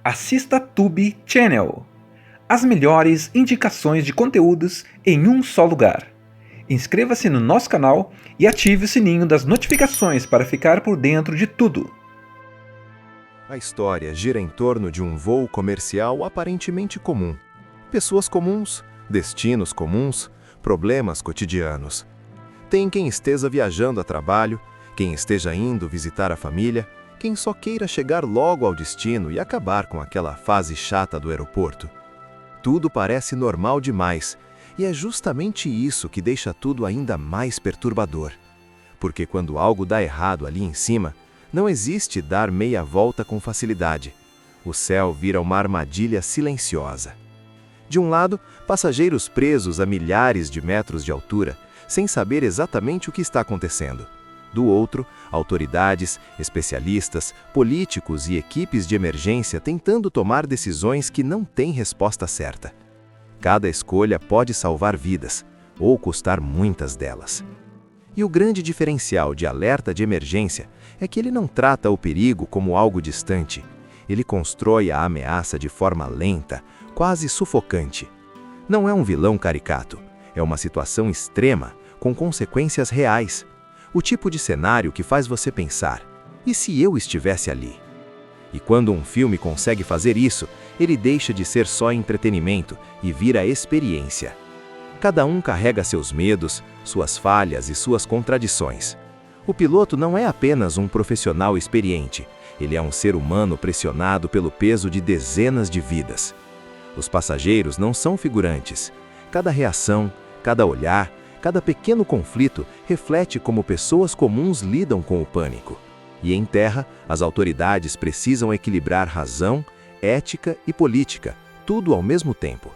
Assista Tube Channel. As melhores indicações de conteúdos em um só lugar. Inscreva-se no nosso canal e ative o sininho das notificações para ficar por dentro de tudo. A história gira em torno de um voo comercial aparentemente comum. Pessoas comuns, destinos comuns, problemas cotidianos. Tem quem esteja viajando a trabalho, quem esteja indo visitar a família, quem só queira chegar logo ao destino e acabar com aquela fase chata do aeroporto. Tudo parece normal demais, e é justamente isso que deixa tudo ainda mais perturbador. Porque quando algo dá errado ali em cima, não existe dar meia volta com facilidade. O céu vira uma armadilha silenciosa. De um lado, passageiros presos a milhares de metros de altura, sem saber exatamente o que está acontecendo. Do outro, autoridades, especialistas, políticos e equipes de emergência tentando tomar decisões que não têm resposta certa. Cada escolha pode salvar vidas, ou custar muitas delas. E o grande diferencial de alerta de emergência é que ele não trata o perigo como algo distante. Ele constrói a ameaça de forma lenta, quase sufocante. Não é um vilão caricato, é uma situação extrema, com consequências reais. O tipo de cenário que faz você pensar, e se eu estivesse ali? E quando um filme consegue fazer isso, ele deixa de ser só entretenimento e vira experiência. Cada um carrega seus medos, suas falhas e suas contradições. O piloto não é apenas um profissional experiente, ele é um ser humano pressionado pelo peso de dezenas de vidas. Os passageiros não são figurantes. Cada reação, cada olhar, cada pequeno conflito reflete como pessoas comuns lidam com o pânico. E em terra, as autoridades precisam equilibrar razão, ética e política, tudo ao mesmo tempo.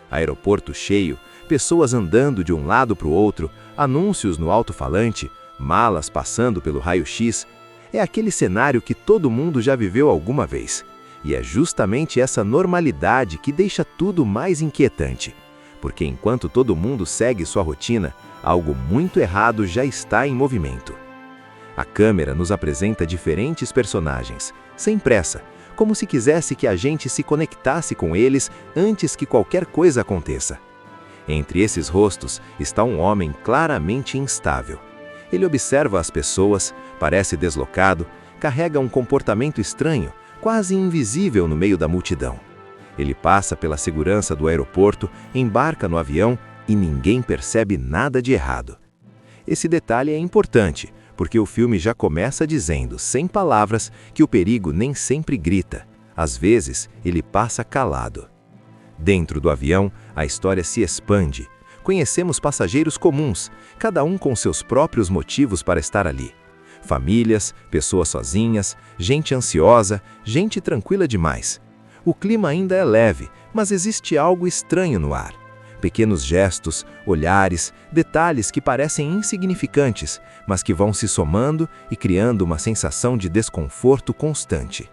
Aeroporto cheio, pessoas andando de um lado para o outro, anúncios no alto-falante, malas passando pelo raio-x. É aquele cenário que todo mundo já viveu alguma vez. E é justamente essa normalidade que deixa tudo mais inquietante. Porque enquanto todo mundo segue sua rotina, algo muito errado já está em movimento. A câmera nos apresenta diferentes personagens, sem pressa, como se quisesse que a gente se conectasse com eles antes que qualquer coisa aconteça. Entre esses rostos está um homem claramente instável. Ele observa as pessoas, parece deslocado, carrega um comportamento estranho, quase invisível no meio da multidão. Ele passa pela segurança do aeroporto, embarca no avião e ninguém percebe nada de errado. Esse detalhe é importante, porque o filme já começa dizendo, sem palavras, que o perigo nem sempre grita. Às vezes, ele passa calado. Dentro do avião, a história se expande. Conhecemos passageiros comuns, cada um com seus próprios motivos para estar ali. Famílias, pessoas sozinhas, gente ansiosa, gente tranquila demais. O clima ainda é leve, mas existe algo estranho no ar. Pequenos gestos, olhares, detalhes que parecem insignificantes, mas que vão se somando e criando uma sensação de desconforto constante.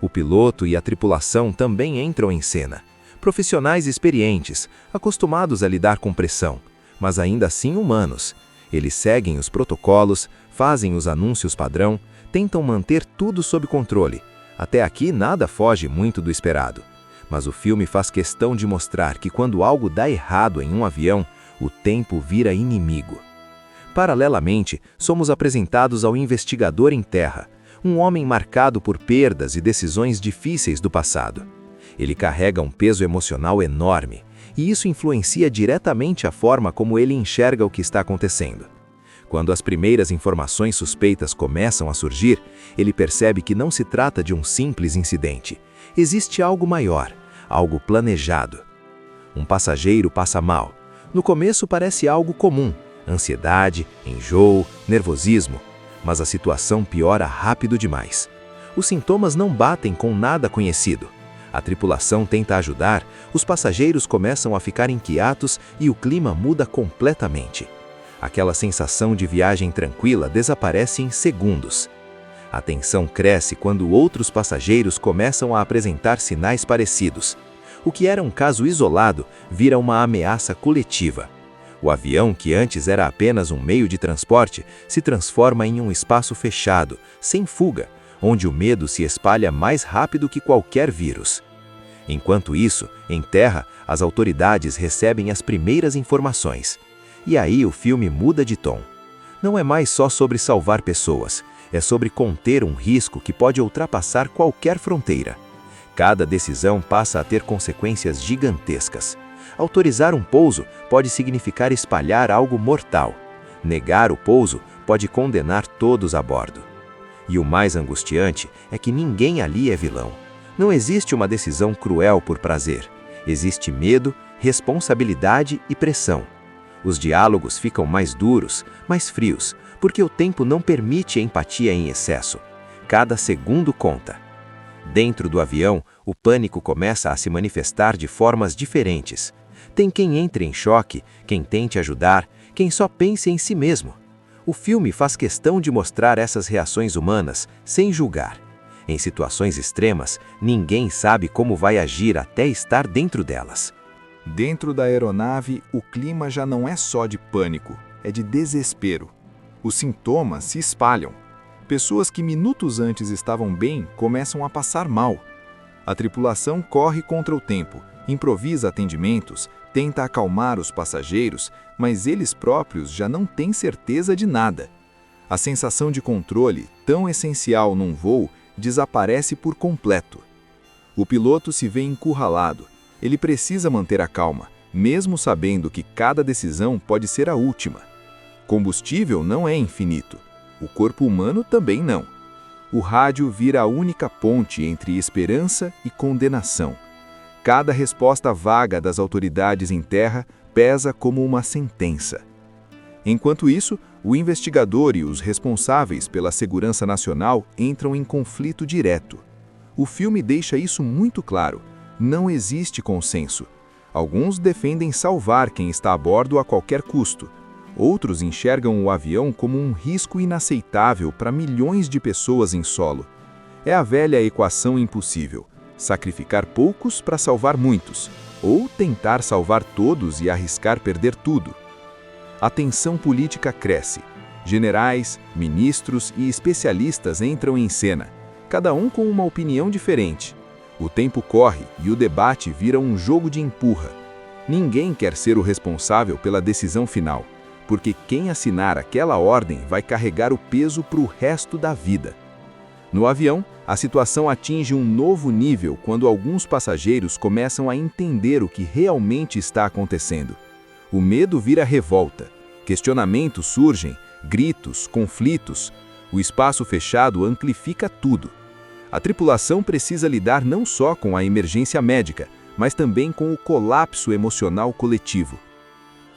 O piloto e a tripulação também entram em cena. Profissionais experientes, acostumados a lidar com pressão, mas ainda assim humanos. Eles seguem os protocolos, fazem os anúncios padrão, tentam manter tudo sob controle. Até aqui nada foge muito do esperado. Mas o filme faz questão de mostrar que quando algo dá errado em um avião, o tempo vira inimigo. Paralelamente, somos apresentados ao investigador em terra, um homem marcado por perdas e decisões difíceis do passado. Ele carrega um peso emocional enorme, e isso influencia diretamente a forma como ele enxerga o que está acontecendo. Quando as primeiras informações suspeitas começam a surgir, ele percebe que não se trata de um simples incidente. Existe algo maior, algo planejado. Um passageiro passa mal. No começo parece algo comum, ansiedade, enjoo, nervosismo, mas a situação piora rápido demais. Os sintomas não batem com nada conhecido. A tripulação tenta ajudar, os passageiros começam a ficar inquietos e o clima muda completamente. Aquela sensação de viagem tranquila desaparece em segundos. A tensão cresce quando outros passageiros começam a apresentar sinais parecidos. O que era um caso isolado vira uma ameaça coletiva. O avião, que antes era apenas um meio de transporte, se transforma em um espaço fechado, sem fuga, onde o medo se espalha mais rápido que qualquer vírus. Enquanto isso, em terra, as autoridades recebem as primeiras informações. E aí o filme muda de tom. Não é mais só sobre salvar pessoas, é sobre conter um risco que pode ultrapassar qualquer fronteira. Cada decisão passa a ter consequências gigantescas. Autorizar um pouso pode significar espalhar algo mortal. Negar o pouso pode condenar todos a bordo. E o mais angustiante é que ninguém ali é vilão. Não existe uma decisão cruel por prazer. Existe medo, responsabilidade e pressão. Os diálogos ficam mais duros, mais frios, porque o tempo não permite empatia em excesso. Cada segundo conta. Dentro do avião, o pânico começa a se manifestar de formas diferentes. Tem quem entre em choque, quem tente ajudar, quem só pense em si mesmo. O filme faz questão de mostrar essas reações humanas, sem julgar. Em situações extremas, ninguém sabe como vai agir até estar dentro delas. Dentro da aeronave, o clima já não é só de pânico, é de desespero. Os sintomas se espalham. Pessoas que minutos antes estavam bem começam a passar mal. A tripulação corre contra o tempo, improvisa atendimentos, tenta acalmar os passageiros, mas eles próprios já não têm certeza de nada. A sensação de controle, tão essencial num voo, desaparece por completo. O piloto se vê encurralado. Ele precisa manter a calma, mesmo sabendo que cada decisão pode ser a última. Combustível não é infinito. O corpo humano também não. O rádio vira a única ponte entre esperança e condenação. Cada resposta vaga das autoridades em terra pesa como uma sentença. Enquanto isso, o investigador e os responsáveis pela segurança nacional entram em conflito direto. O filme deixa isso muito claro. Não existe consenso. Alguns defendem salvar quem está a bordo a qualquer custo. Outros enxergam o avião como um risco inaceitável para milhões de pessoas em solo. É a velha equação impossível: sacrificar poucos para salvar muitos, ou tentar salvar todos e arriscar perder tudo. A tensão política cresce. Generais, ministros e especialistas entram em cena, cada um com uma opinião diferente. O tempo corre e o debate vira um jogo de empurra. Ninguém quer ser o responsável pela decisão final, porque quem assinar aquela ordem vai carregar o peso para o resto da vida. No avião, a situação atinge um novo nível quando alguns passageiros começam a entender o que realmente está acontecendo. O medo vira revolta. Questionamentos surgem, gritos, conflitos. O espaço fechado amplifica tudo. A tripulação precisa lidar não só com a emergência médica, mas também com o colapso emocional coletivo.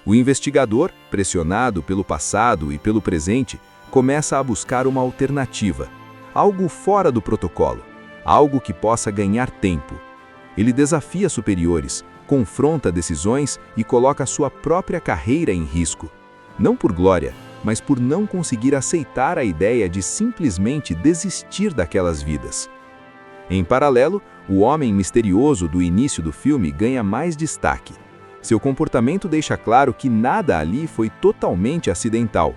O investigador, pressionado pelo passado e pelo presente, começa a buscar uma alternativa, algo fora do protocolo, algo que possa ganhar tempo. Ele desafia superiores, confronta decisões e coloca sua própria carreira em risco. Não por glória, mas por não conseguir aceitar a ideia de simplesmente desistir daquelas vidas. Em paralelo, o homem misterioso do início do filme ganha mais destaque. Seu comportamento deixa claro que nada ali foi totalmente acidental.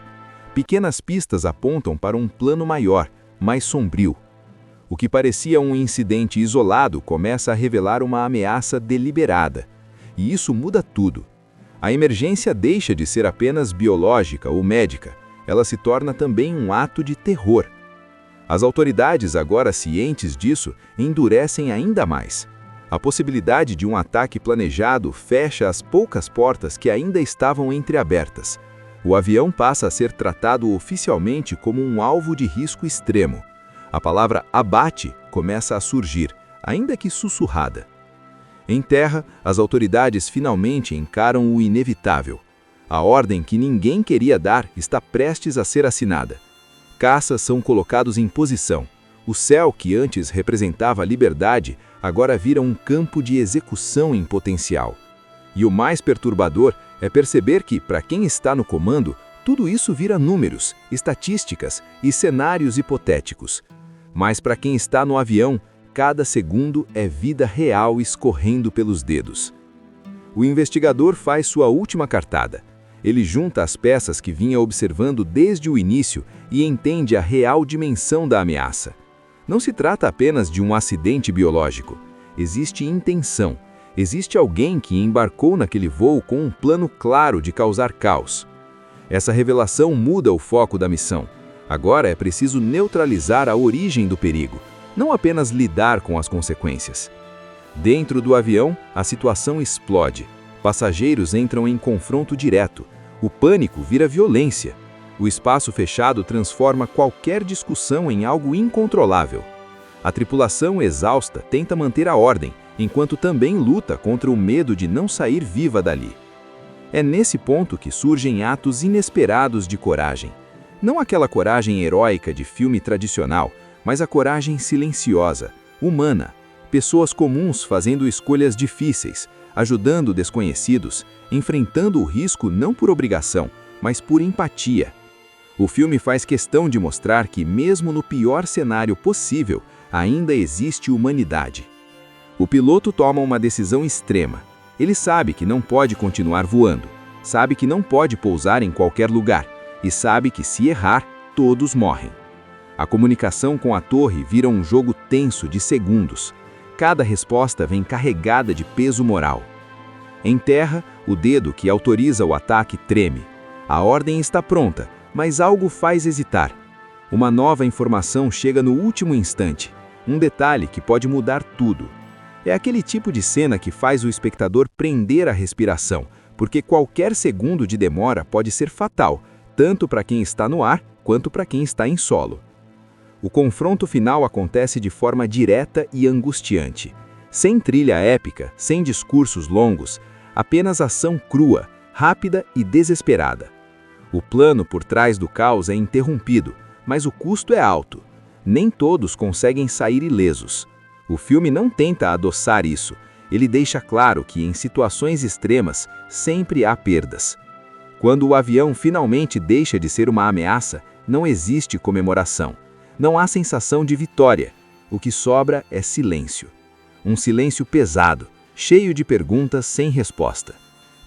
Pequenas pistas apontam para um plano maior, mais sombrio. O que parecia um incidente isolado começa a revelar uma ameaça deliberada. E isso muda tudo. A emergência deixa de ser apenas biológica ou médica. Ela se torna também um ato de terror. As autoridades, agora cientes disso, endurecem ainda mais. A possibilidade de um ataque planejado fecha as poucas portas que ainda estavam entreabertas. O avião passa a ser tratado oficialmente como um alvo de risco extremo. A palavra abate começa a surgir, ainda que sussurrada. Em terra, as autoridades finalmente encaram o inevitável. A ordem que ninguém queria dar está prestes a ser assinada. Caças são colocados em posição. O céu, que antes representava a liberdade, agora vira um campo de execução em potencial. E o mais perturbador é perceber que, para quem está no comando, tudo isso vira números, estatísticas e cenários hipotéticos. Mas para quem está no avião, cada segundo é vida real escorrendo pelos dedos. O investigador faz sua última cartada. Ele junta as peças que vinha observando desde o início e entende a real dimensão da ameaça. Não se trata apenas de um acidente biológico. Existe intenção. Existe alguém que embarcou naquele voo com um plano claro de causar caos. Essa revelação muda o foco da missão. Agora é preciso neutralizar a origem do perigo, não apenas lidar com as consequências. Dentro do avião, a situação explode. Passageiros entram em confronto direto. O pânico vira violência. O espaço fechado transforma qualquer discussão em algo incontrolável. A tripulação, exausta, tenta manter a ordem, enquanto também luta contra o medo de não sair viva dali. É nesse ponto que surgem atos inesperados de coragem. Não aquela coragem heróica de filme tradicional, mas a coragem silenciosa, humana. Pessoas comuns fazendo escolhas difíceis, ajudando desconhecidos, enfrentando o risco não por obrigação, mas por empatia. O filme faz questão de mostrar que, mesmo no pior cenário possível, ainda existe humanidade. O piloto toma uma decisão extrema. Ele sabe que não pode continuar voando, sabe que não pode pousar em qualquer lugar e sabe que, se errar, todos morrem. A comunicação com a torre vira um jogo tenso de segundos. Cada resposta vem carregada de peso moral. Em terra, o dedo que autoriza o ataque treme. A ordem está pronta, mas algo faz hesitar. Uma nova informação chega no último instante, um detalhe que pode mudar tudo. É aquele tipo de cena que faz o espectador prender a respiração, porque qualquer segundo de demora pode ser fatal, tanto para quem está no ar quanto para quem está em solo. O confronto final acontece de forma direta e angustiante. Sem trilha épica, sem discursos longos, apenas ação crua, rápida e desesperada. O plano por trás do caos é interrompido, mas o custo é alto. Nem todos conseguem sair ilesos. O filme não tenta adoçar isso. Ele deixa claro que, em situações extremas, sempre há perdas. Quando o avião finalmente deixa de ser uma ameaça, não existe comemoração. Não há sensação de vitória. O que sobra é silêncio. Um silêncio pesado, cheio de perguntas sem resposta.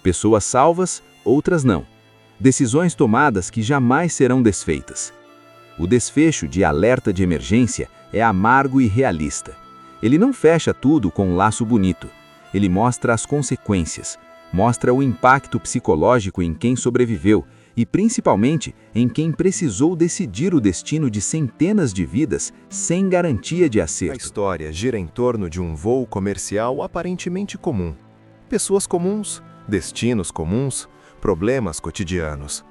Pessoas salvas, outras não. Decisões tomadas que jamais serão desfeitas. O desfecho de Alerta de Emergência é amargo e realista. Ele não fecha tudo com um laço bonito. Ele mostra as consequências, mostra o impacto psicológico em quem sobreviveu e, principalmente, em quem precisou decidir o destino de centenas de vidas sem garantia de acerto. A história gira em torno de um voo comercial aparentemente comum. Pessoas comuns, destinos comuns, problemas cotidianos.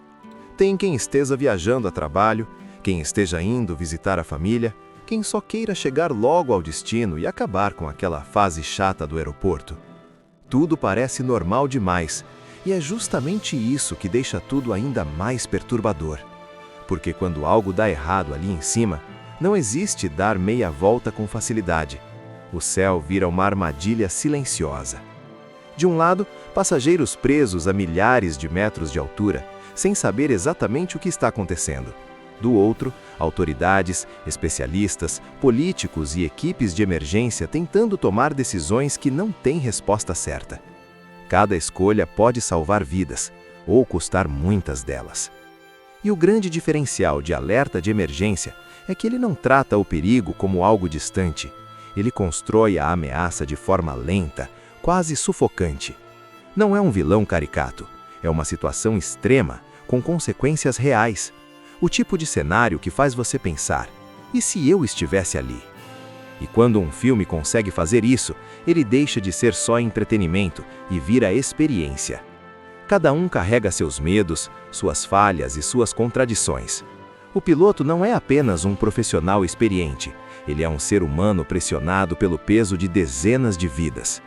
Tem quem esteja viajando a trabalho, quem esteja indo visitar a família, quem só queira chegar logo ao destino e acabar com aquela fase chata do aeroporto. Tudo parece normal demais, e é justamente isso que deixa tudo ainda mais perturbador. Porque quando algo dá errado ali em cima, não existe dar meia volta com facilidade. O céu vira uma armadilha silenciosa. De um lado, passageiros presos a milhares de metros de altura, sem saber exatamente o que está acontecendo. Do outro, autoridades, especialistas, políticos e equipes de emergência tentando tomar decisões que não têm resposta certa. Cada escolha pode salvar vidas, ou custar muitas delas. E o grande diferencial de Alerta de Emergência é que ele não trata o perigo como algo distante. Ele constrói a ameaça de forma lenta, quase sufocante. Não é um vilão caricato, é uma situação extrema, com consequências reais. O tipo de cenário que faz você pensar, e se eu estivesse ali? E quando um filme consegue fazer isso, ele deixa de ser só entretenimento e vira experiência. Cada um carrega seus medos, suas falhas e suas contradições. O piloto não é apenas um profissional experiente, ele é um ser humano pressionado pelo peso de dezenas de vidas.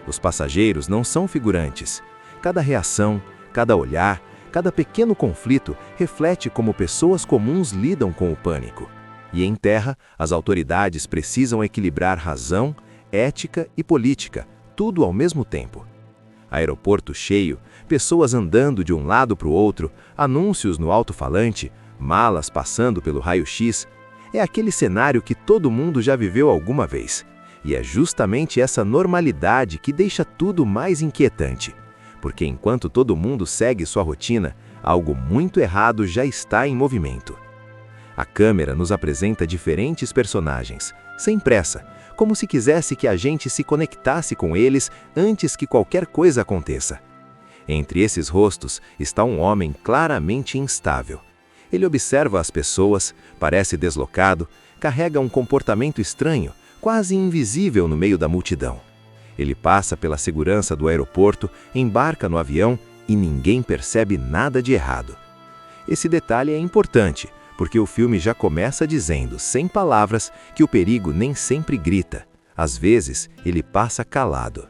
Os passageiros não são figurantes. Cada reação, cada olhar, cada pequeno conflito reflete como pessoas comuns lidam com o pânico. E em terra, as autoridades precisam equilibrar razão, ética e política, tudo ao mesmo tempo. Aeroporto cheio, pessoas andando de um lado para o outro, anúncios no alto-falante, malas passando pelo raio-x. É aquele cenário que todo mundo já viveu alguma vez. E é justamente essa normalidade que deixa tudo mais inquietante. Porque enquanto todo mundo segue sua rotina, algo muito errado já está em movimento. A câmera nos apresenta diferentes personagens, sem pressa, como se quisesse que a gente se conectasse com eles antes que qualquer coisa aconteça. Entre esses rostos está um homem claramente instável. Ele observa as pessoas, parece deslocado, carrega um comportamento estranho, quase invisível no meio da multidão. Ele passa pela segurança do aeroporto, embarca no avião e ninguém percebe nada de errado. Esse detalhe é importante, porque o filme já começa dizendo, sem palavras, que o perigo nem sempre grita. Às vezes, ele passa calado.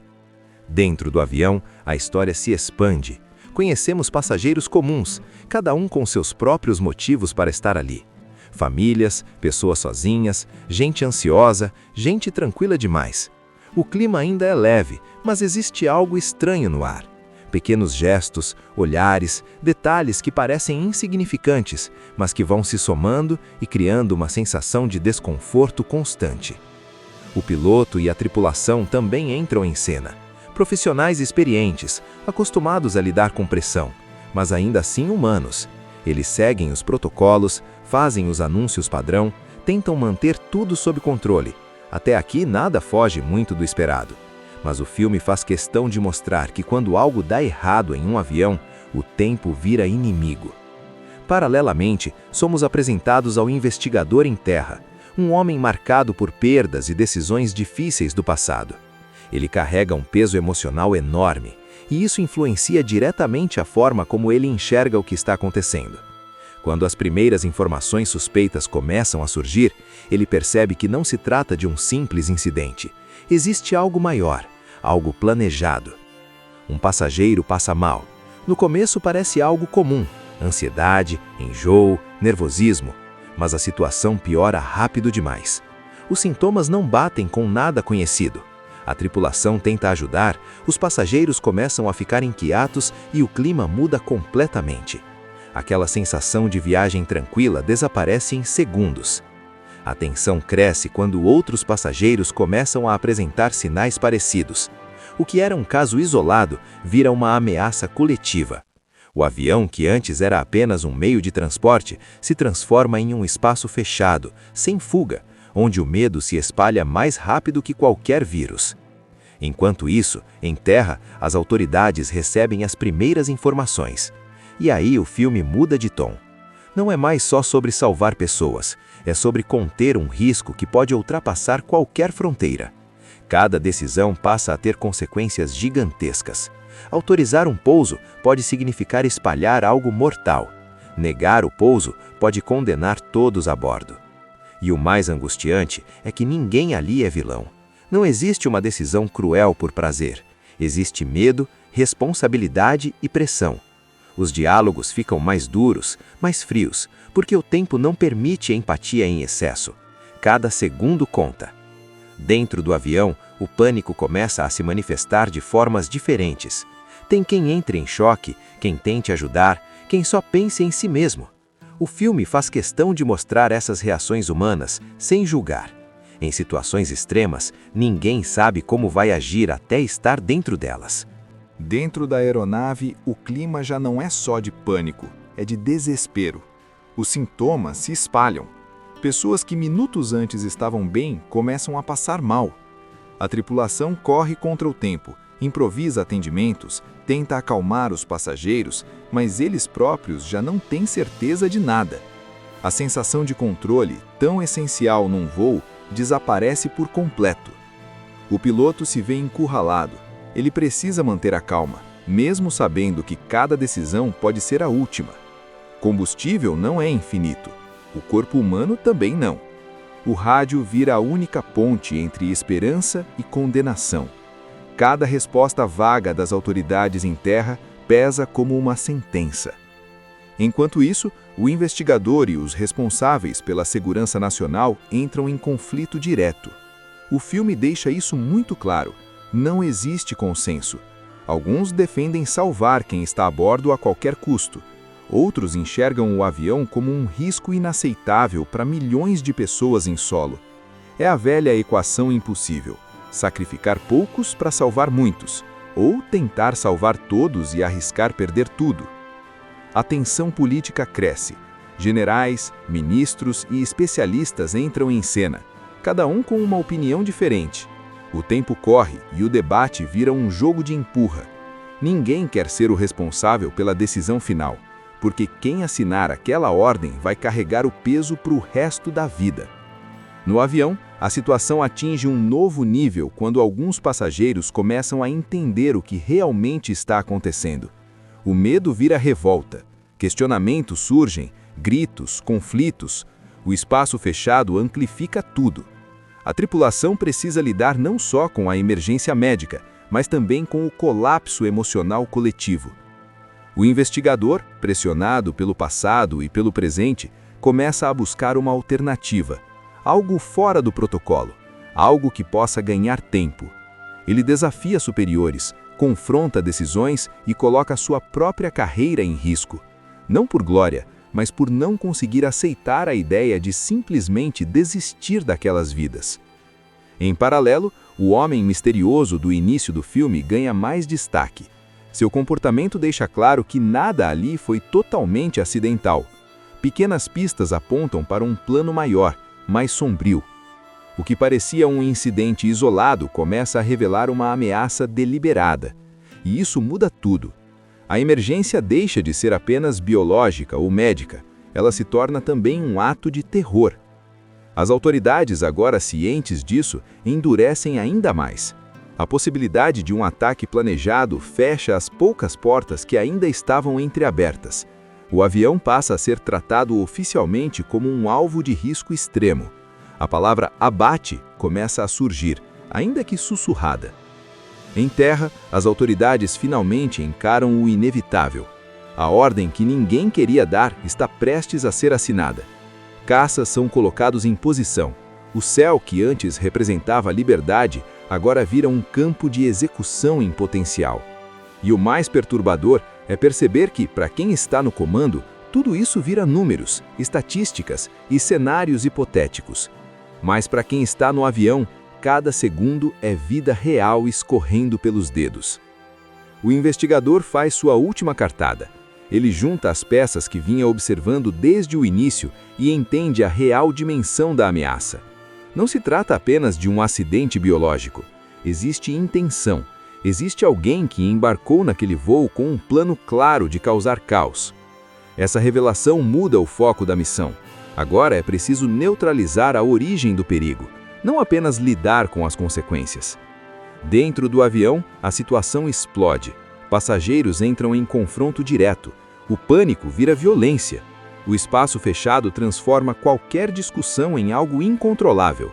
Dentro do avião, a história se expande. Conhecemos passageiros comuns, cada um com seus próprios motivos para estar ali. Famílias, pessoas sozinhas, gente ansiosa, gente tranquila demais. O clima ainda é leve, mas existe algo estranho no ar. Pequenos gestos, olhares, detalhes que parecem insignificantes, mas que vão se somando e criando uma sensação de desconforto constante. O piloto e a tripulação também entram em cena. Profissionais experientes, acostumados a lidar com pressão, mas ainda assim humanos. Eles seguem os protocolos, fazem os anúncios padrão, tentam manter tudo sob controle. Até aqui nada foge muito do esperado. Mas o filme faz questão de mostrar que quando algo dá errado em um avião, o tempo vira inimigo. Paralelamente, somos apresentados ao investigador em terra, um homem marcado por perdas e decisões difíceis do passado. Ele carrega um peso emocional enorme, e isso influencia diretamente a forma como ele enxerga o que está acontecendo. Quando as primeiras informações suspeitas começam a surgir, ele percebe que não se trata de um simples incidente. Existe algo maior, algo planejado. Um passageiro passa mal. No começo parece algo comum, ansiedade, enjoo, nervosismo, mas a situação piora rápido demais. Os sintomas não batem com nada conhecido. A tripulação tenta ajudar, os passageiros começam a ficar inquietos e o clima muda completamente. Aquela sensação de viagem tranquila desaparece em segundos. A tensão cresce quando outros passageiros começam a apresentar sinais parecidos. O que era um caso isolado vira uma ameaça coletiva. O avião, que antes era apenas um meio de transporte, se transforma em um espaço fechado, sem fuga, onde o medo se espalha mais rápido que qualquer vírus. Enquanto isso, em terra, as autoridades recebem as primeiras informações. E aí o filme muda de tom. Não é mais só sobre salvar pessoas, é sobre conter um risco que pode ultrapassar qualquer fronteira. Cada decisão passa a ter consequências gigantescas. Autorizar um pouso pode significar espalhar algo mortal. Negar o pouso pode condenar todos a bordo. E o mais angustiante é que ninguém ali é vilão. Não existe uma decisão cruel por prazer. Existe medo, responsabilidade e pressão. Os diálogos ficam mais duros, mais frios, porque o tempo não permite empatia em excesso. Cada segundo conta. Dentro do avião, o pânico começa a se manifestar de formas diferentes. Tem quem entre em choque, quem tente ajudar, quem só pense em si mesmo. O filme faz questão de mostrar essas reações humanas, sem julgar. Em situações extremas, ninguém sabe como vai agir até estar dentro delas. Dentro da aeronave, o clima já não é só de pânico, é de desespero. Os sintomas se espalham. Pessoas que minutos antes estavam bem começam a passar mal. A tripulação corre contra o tempo, improvisa atendimentos, tenta acalmar os passageiros, mas eles próprios já não têm certeza de nada. A sensação de controle, tão essencial num voo, desaparece por completo. O piloto se vê encurralado. Ele precisa manter a calma, mesmo sabendo que cada decisão pode ser a última. Combustível não é infinito. O corpo humano também não. O rádio vira a única ponte entre esperança e condenação. Cada resposta vaga das autoridades em terra pesa como uma sentença. Enquanto isso, o investigador e os responsáveis pela segurança nacional entram em conflito direto. O filme deixa isso muito claro. Não existe consenso. Alguns defendem salvar quem está a bordo a qualquer custo. Outros enxergam o avião como um risco inaceitável para milhões de pessoas em solo. É a velha equação impossível: sacrificar poucos para salvar muitos, ou tentar salvar todos e arriscar perder tudo. A tensão política cresce. Generais, ministros e especialistas entram em cena, cada um com uma opinião diferente. O tempo corre e o debate vira um jogo de empurra. Ninguém quer ser o responsável pela decisão final, porque quem assinar aquela ordem vai carregar o peso para o resto da vida. No avião, a situação atinge um novo nível quando alguns passageiros começam a entender o que realmente está acontecendo. O medo vira revolta, questionamentos surgem, gritos, conflitos. O espaço fechado amplifica tudo. A tripulação precisa lidar não só com a emergência médica, mas também com o colapso emocional coletivo. O investigador, pressionado pelo passado e pelo presente, começa a buscar uma alternativa, algo fora do protocolo, algo que possa ganhar tempo. Ele desafia superiores, confronta decisões e coloca sua própria carreira em risco, não por glória, mas por não conseguir aceitar a ideia de simplesmente desistir daquelas vidas. Em paralelo, o homem misterioso do início do filme ganha mais destaque. Seu comportamento deixa claro que nada ali foi totalmente acidental. Pequenas pistas apontam para um plano maior, mais sombrio. O que parecia um incidente isolado começa a revelar uma ameaça deliberada. E isso muda tudo. A emergência deixa de ser apenas biológica ou médica. Ela se torna também um ato de terror. As autoridades, agora cientes disso, endurecem ainda mais. A possibilidade de um ataque planejado fecha as poucas portas que ainda estavam entreabertas. O avião passa a ser tratado oficialmente como um alvo de risco extremo. A palavra abate começa a surgir, ainda que sussurrada. Em terra, as autoridades finalmente encaram o inevitável. A ordem que ninguém queria dar está prestes a ser assinada. Caças são colocados em posição. O céu, que antes representava liberdade, agora vira um campo de execução em potencial. E o mais perturbador é perceber que, para quem está no comando, tudo isso vira números, estatísticas e cenários hipotéticos. Mas para quem está no avião, cada segundo é vida real escorrendo pelos dedos. O investigador faz sua última cartada. Ele junta as peças que vinha observando desde o início e entende a real dimensão da ameaça. Não se trata apenas de um acidente biológico. Existe intenção. Existe alguém que embarcou naquele voo com um plano claro de causar caos. Essa revelação muda o foco da missão. Agora é preciso neutralizar a origem do perigo, não apenas lidar com as consequências. Dentro do avião, a situação explode. Passageiros entram em confronto direto. O pânico vira violência. O espaço fechado transforma qualquer discussão em algo incontrolável.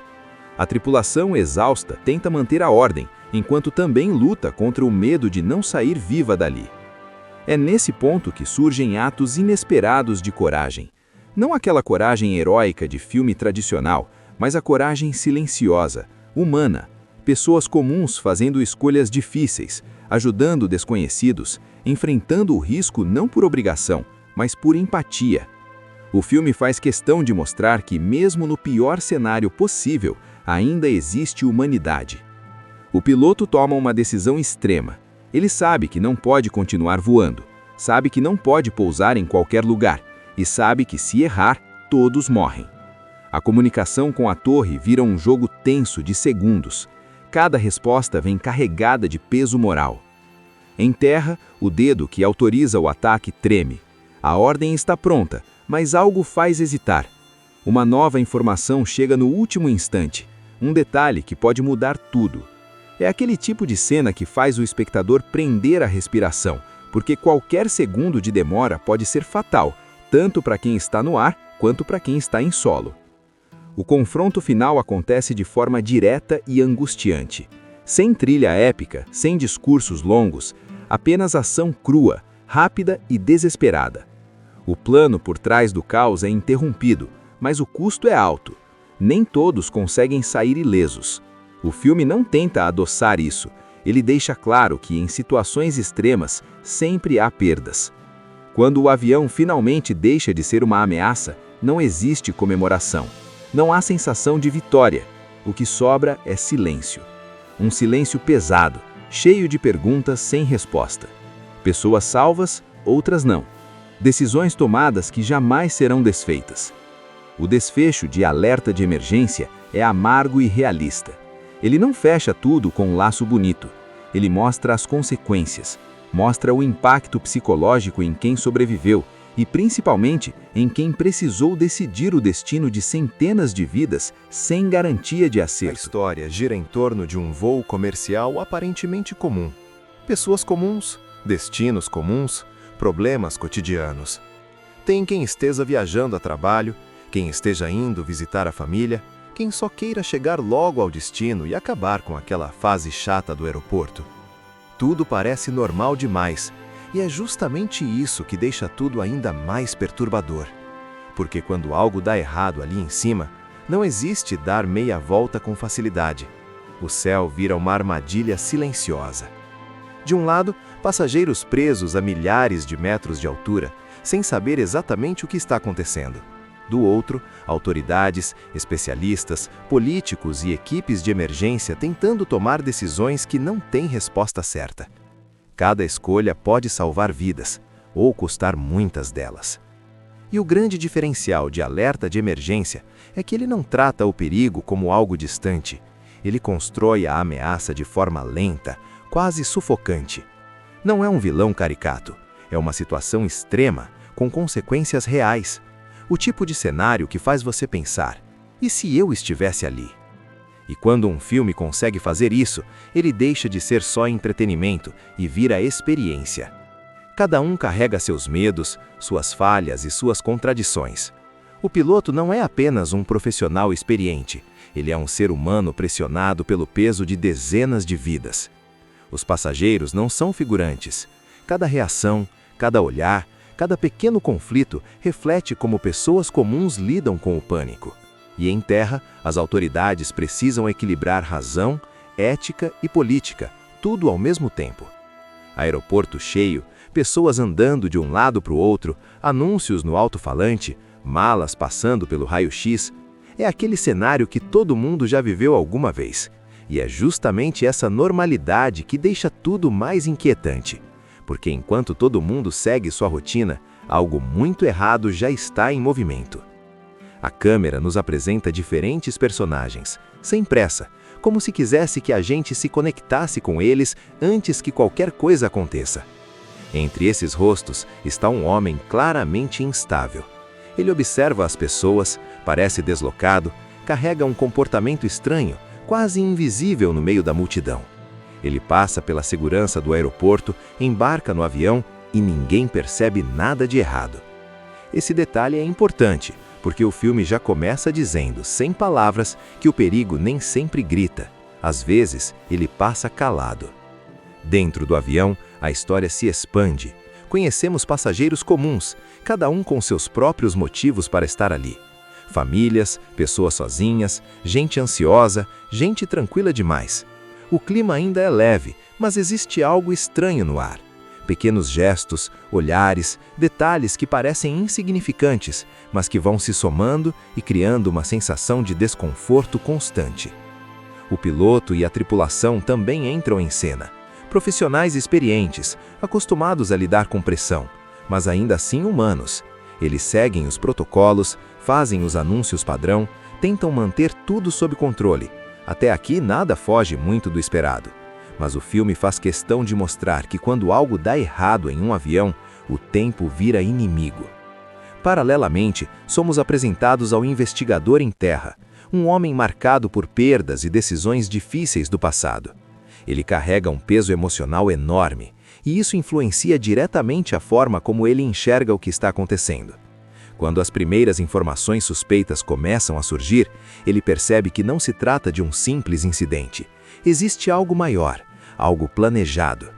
A tripulação, exausta, tenta manter a ordem, enquanto também luta contra o medo de não sair viva dali. É nesse ponto que surgem atos inesperados de coragem. Não aquela coragem heróica de filme tradicional, mas a coragem silenciosa, humana. Pessoas comuns fazendo escolhas difíceis, ajudando desconhecidos, enfrentando o risco não por obrigação, mas por empatia. O filme faz questão de mostrar que, mesmo no pior cenário possível, ainda existe humanidade. O piloto toma uma decisão extrema. Ele sabe que não pode continuar voando, sabe que não pode pousar em qualquer lugar e sabe que, se errar, todos morrem. A comunicação com a torre vira um jogo tenso de segundos. Cada resposta vem carregada de peso moral. Em terra, o dedo que autoriza o ataque treme. A ordem está pronta, mas algo faz hesitar. Uma nova informação chega no último instante, um detalhe que pode mudar tudo. É aquele tipo de cena que faz o espectador prender a respiração, porque qualquer segundo de demora pode ser fatal, tanto para quem está no ar quanto para quem está em solo. O confronto final acontece de forma direta e angustiante. Sem trilha épica, sem discursos longos, apenas ação crua, rápida e desesperada. O plano por trás do caos é interrompido, mas o custo é alto. Nem todos conseguem sair ilesos. O filme não tenta adoçar isso. Ele deixa claro que, em situações extremas, sempre há perdas. Quando o avião finalmente deixa de ser uma ameaça, não existe comemoração. Não há sensação de vitória. O que sobra é silêncio. Um silêncio pesado, cheio de perguntas sem resposta. Pessoas salvas, outras não. Decisões tomadas que jamais serão desfeitas. O desfecho de Alerta de Emergência é amargo e realista. Ele não fecha tudo com um laço bonito. Ele mostra as consequências, mostra o impacto psicológico em quem sobreviveu e, principalmente, em quem precisou decidir o destino de centenas de vidas sem garantia de A acerto. história gira em torno de um voo comercial aparentemente comum. Pessoas comuns, destinos comuns, problemas cotidianos. Tem quem esteja viajando a trabalho, quem esteja indo visitar a família, quem só queira chegar logo ao destino e acabar com aquela fase chata do aeroporto. Tudo parece normal demais, e é justamente isso que deixa tudo ainda mais perturbador. Porque quando algo dá errado ali em cima, não existe dar meia volta com facilidade. O céu vira uma armadilha silenciosa. De um lado, passageiros presos a milhares de metros de altura, sem saber exatamente o que está acontecendo. Do outro, autoridades, especialistas, políticos e equipes de emergência tentando tomar decisões que não têm resposta certa. Cada escolha pode salvar vidas, ou custar muitas delas. E o grande diferencial de Alerta de Emergência é que ele não trata o perigo como algo distante. Ele constrói a ameaça de forma lenta, quase sufocante. Não é um vilão caricato, é uma situação extrema, com consequências reais. O tipo de cenário que faz você pensar, e se eu estivesse ali? E quando um filme consegue fazer isso, ele deixa de ser só entretenimento e vira experiência. Cada um carrega seus medos, suas falhas e suas contradições. O piloto não é apenas um profissional experiente, ele é um ser humano pressionado pelo peso de dezenas de vidas. Os passageiros não são figurantes. Cada reação, cada olhar, cada pequeno conflito reflete como pessoas comuns lidam com o pânico. E em terra, as autoridades precisam equilibrar razão, ética e política, tudo ao mesmo tempo. Aeroporto cheio, pessoas andando de um lado para o outro, anúncios no alto-falante, malas passando pelo raio-x. É aquele cenário que todo mundo já viveu alguma vez. E é justamente essa normalidade que deixa tudo mais inquietante. Porque enquanto todo mundo segue sua rotina, algo muito errado já está em movimento. A câmera nos apresenta diferentes personagens, sem pressa, como se quisesse que a gente se conectasse com eles antes que qualquer coisa aconteça. Entre esses rostos está um homem claramente instável. Ele observa as pessoas, parece deslocado, carrega um comportamento estranho, quase invisível no meio da multidão. Ele passa pela segurança do aeroporto, embarca no avião e ninguém percebe nada de errado. Esse detalhe é importante, porque o filme já começa dizendo, sem palavras, que o perigo nem sempre grita. Às vezes, ele passa calado. Dentro do avião, a história se expande. Conhecemos passageiros comuns, cada um com seus próprios motivos para estar ali. Famílias, pessoas sozinhas, gente ansiosa, gente tranquila demais. O clima ainda é leve, mas existe algo estranho no ar. Pequenos gestos, olhares, detalhes que parecem insignificantes, mas que vão se somando e criando uma sensação de desconforto constante. O piloto e a tripulação também entram em cena. Profissionais experientes, acostumados a lidar com pressão, mas ainda assim humanos. Eles seguem os protocolos, fazem os anúncios padrão, tentam manter tudo sob controle. Até aqui nada foge muito do esperado. Mas o filme faz questão de mostrar que quando algo dá errado em um avião, o tempo vira inimigo. Paralelamente, somos apresentados ao investigador em terra, um homem marcado por perdas e decisões difíceis do passado. Ele carrega um peso emocional enorme, e isso influencia diretamente a forma como ele enxerga o que está acontecendo. Quando as primeiras informações suspeitas começam a surgir, ele percebe que não se trata de um simples incidente. Existe algo maior, algo planejado.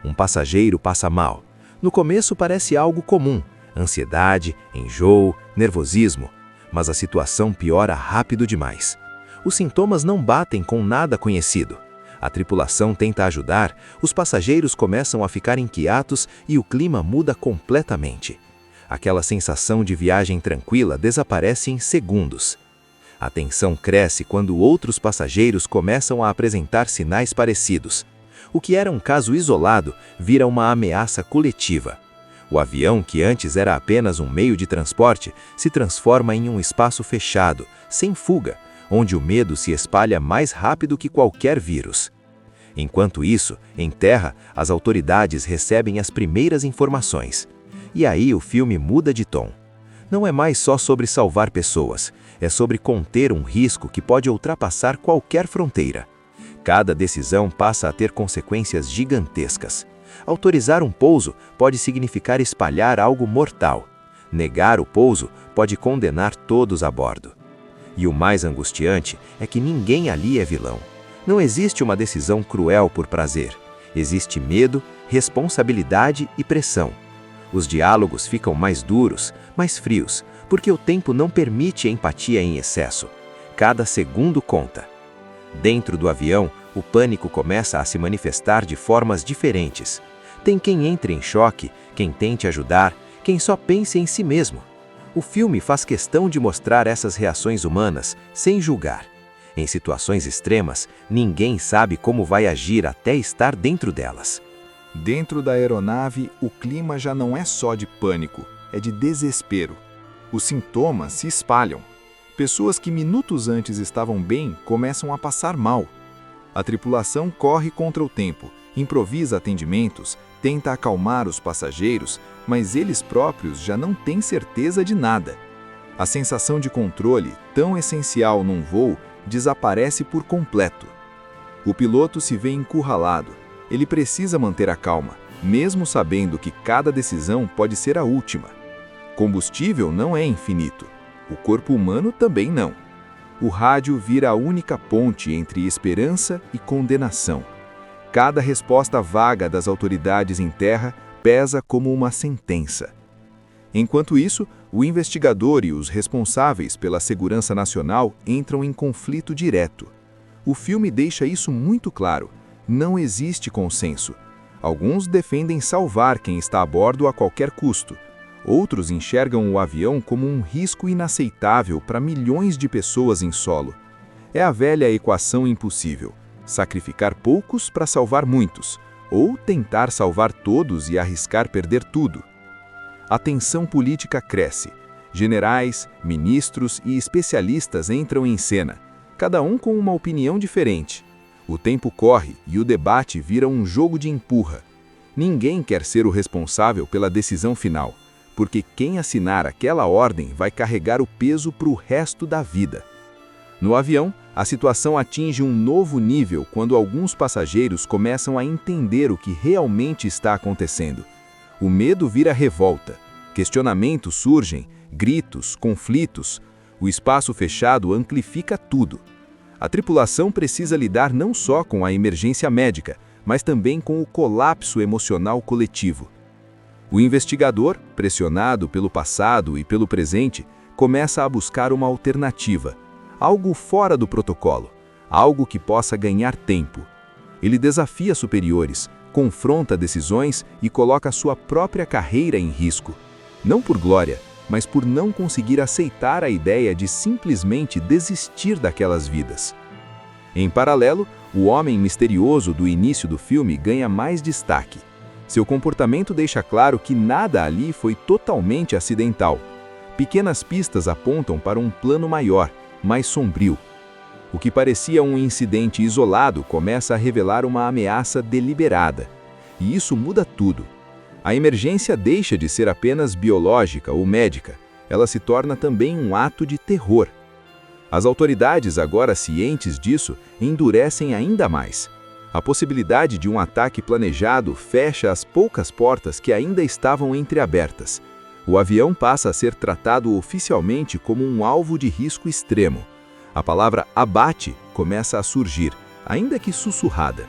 Um passageiro passa mal. No começo parece algo comum, ansiedade, enjoo, nervosismo, mas a situação piora rápido demais. Os sintomas não batem com nada conhecido. A tripulação tenta ajudar, os passageiros começam a ficar inquietos e o clima muda completamente. Aquela sensação de viagem tranquila desaparece em segundos. A tensão cresce quando outros passageiros começam a apresentar sinais parecidos. O que era um caso isolado vira uma ameaça coletiva. O avião, que antes era apenas um meio de transporte, se transforma em um espaço fechado, sem fuga, onde o medo se espalha mais rápido que qualquer vírus. Enquanto isso, em terra, as autoridades recebem as primeiras informações. E aí o filme muda de tom. Não é mais só sobre salvar pessoas, é sobre conter um risco que pode ultrapassar qualquer fronteira. Cada decisão passa a ter consequências gigantescas. Autorizar um pouso pode significar espalhar algo mortal. Negar o pouso pode condenar todos a bordo. E o mais angustiante é que ninguém ali é vilão. Não existe uma decisão cruel por prazer. Existe medo, responsabilidade e pressão. Os diálogos ficam mais duros, mais frios, porque o tempo não permite empatia em excesso. Cada segundo conta. Dentro do avião, o pânico começa a se manifestar de formas diferentes. Tem quem entre em choque, quem tente ajudar, quem só pense em si mesmo. O filme faz questão de mostrar essas reações humanas, sem julgar. Em situações extremas, ninguém sabe como vai agir até estar dentro delas. Dentro da aeronave, o clima já não é só de pânico, é de desespero. Os sintomas se espalham. Pessoas que minutos antes estavam bem começam a passar mal. A tripulação corre contra o tempo, improvisa atendimentos, tenta acalmar os passageiros, mas eles próprios já não têm certeza de nada. A sensação de controle, tão essencial num voo, desaparece por completo. O piloto se vê encurralado. Ele precisa manter a calma, mesmo sabendo que cada decisão pode ser a última. Combustível não é infinito. O corpo humano também não. O rádio vira a única ponte entre esperança e condenação. Cada resposta vaga das autoridades em terra pesa como uma sentença. Enquanto isso, o investigador e os responsáveis pela segurança nacional entram em conflito direto. O filme deixa isso muito claro. Não existe consenso. Alguns defendem salvar quem está a bordo a qualquer custo. Outros enxergam o avião como um risco inaceitável para milhões de pessoas em solo. É a velha equação impossível: sacrificar poucos para salvar muitos, ou tentar salvar todos e arriscar perder tudo. A tensão política cresce. Generais, ministros e especialistas entram em cena, cada um com uma opinião diferente. O tempo corre e o debate vira um jogo de empurra. Ninguém quer ser o responsável pela decisão final, porque quem assinar aquela ordem vai carregar o peso para o resto da vida. No avião, a situação atinge um novo nível quando alguns passageiros começam a entender o que realmente está acontecendo. O medo vira revolta. Questionamentos surgem, gritos, conflitos. O espaço fechado amplifica tudo. A tripulação precisa lidar não só com a emergência médica, mas também com o colapso emocional coletivo. O investigador, pressionado pelo passado e pelo presente, começa a buscar uma alternativa, algo fora do protocolo, algo que possa ganhar tempo. Ele desafia superiores, confronta decisões e coloca sua própria carreira em risco. Não por glória, mas por não conseguir aceitar a ideia de simplesmente desistir daquelas vidas. Em paralelo, o homem misterioso do início do filme ganha mais destaque. Seu comportamento deixa claro que nada ali foi totalmente acidental. Pequenas pistas apontam para um plano maior, mais sombrio. O que parecia um incidente isolado começa a revelar uma ameaça deliberada. E isso muda tudo. A emergência deixa de ser apenas biológica ou médica. Ela se torna também um ato de terror. As autoridades, agora cientes disso, endurecem ainda mais. A possibilidade de um ataque planejado fecha as poucas portas que ainda estavam entreabertas. O avião passa a ser tratado oficialmente como um alvo de risco extremo. A palavra abate começa a surgir, ainda que sussurrada.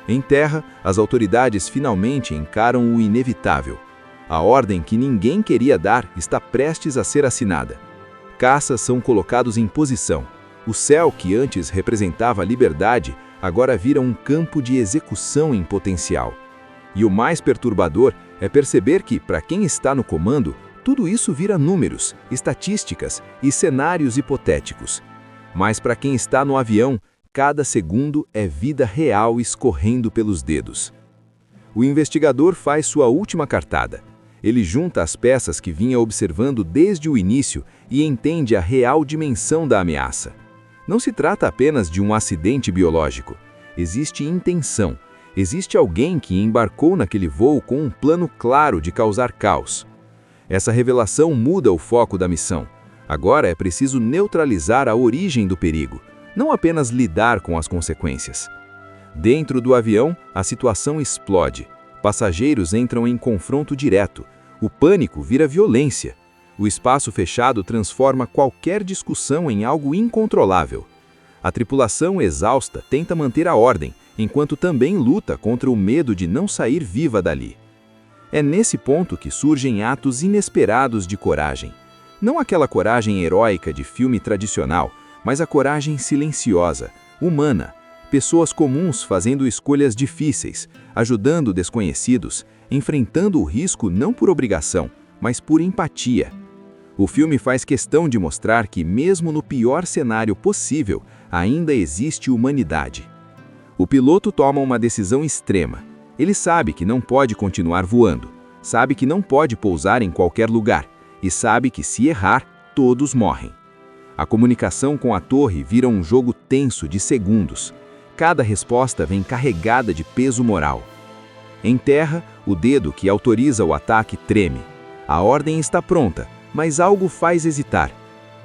Em terra, as autoridades finalmente encaram o inevitável. A ordem que ninguém queria dar está prestes a ser assinada. Caças são colocados em posição. O céu, que antes representava a liberdade, agora vira um campo de execução em potencial. E o mais perturbador é perceber que, para quem está no comando, tudo isso vira números, estatísticas e cenários hipotéticos. Mas para quem está no avião, cada segundo é vida real escorrendo pelos dedos. O investigador faz sua última cartada. Ele junta as peças que vinha observando desde o início e entende a real dimensão da ameaça. Não se trata apenas de um acidente biológico. Existe intenção. Existe alguém que embarcou naquele voo com um plano claro de causar caos. Essa revelação muda o foco da missão. Agora é preciso neutralizar a origem do perigo, não apenas lidar com as consequências. Dentro do avião, a situação explode. Passageiros entram em confronto direto. O pânico vira violência. O espaço fechado transforma qualquer discussão em algo incontrolável. A tripulação, exausta, tenta manter a ordem, enquanto também luta contra o medo de não sair viva dali. É nesse ponto que surgem atos inesperados de coragem. Não aquela coragem heróica de filme tradicional, mas a coragem silenciosa, humana. Pessoas comuns fazendo escolhas difíceis, ajudando desconhecidos, enfrentando o risco não por obrigação, mas por empatia. O filme faz questão de mostrar que, mesmo no pior cenário possível, ainda existe humanidade. O piloto toma uma decisão extrema. Ele sabe que não pode continuar voando, sabe que não pode pousar em qualquer lugar e sabe que, se errar, todos morrem. A comunicação com a torre vira um jogo tenso de segundos. Cada resposta vem carregada de peso moral. Em terra, o dedo que autoriza o ataque treme. A ordem está pronta, mas algo faz hesitar.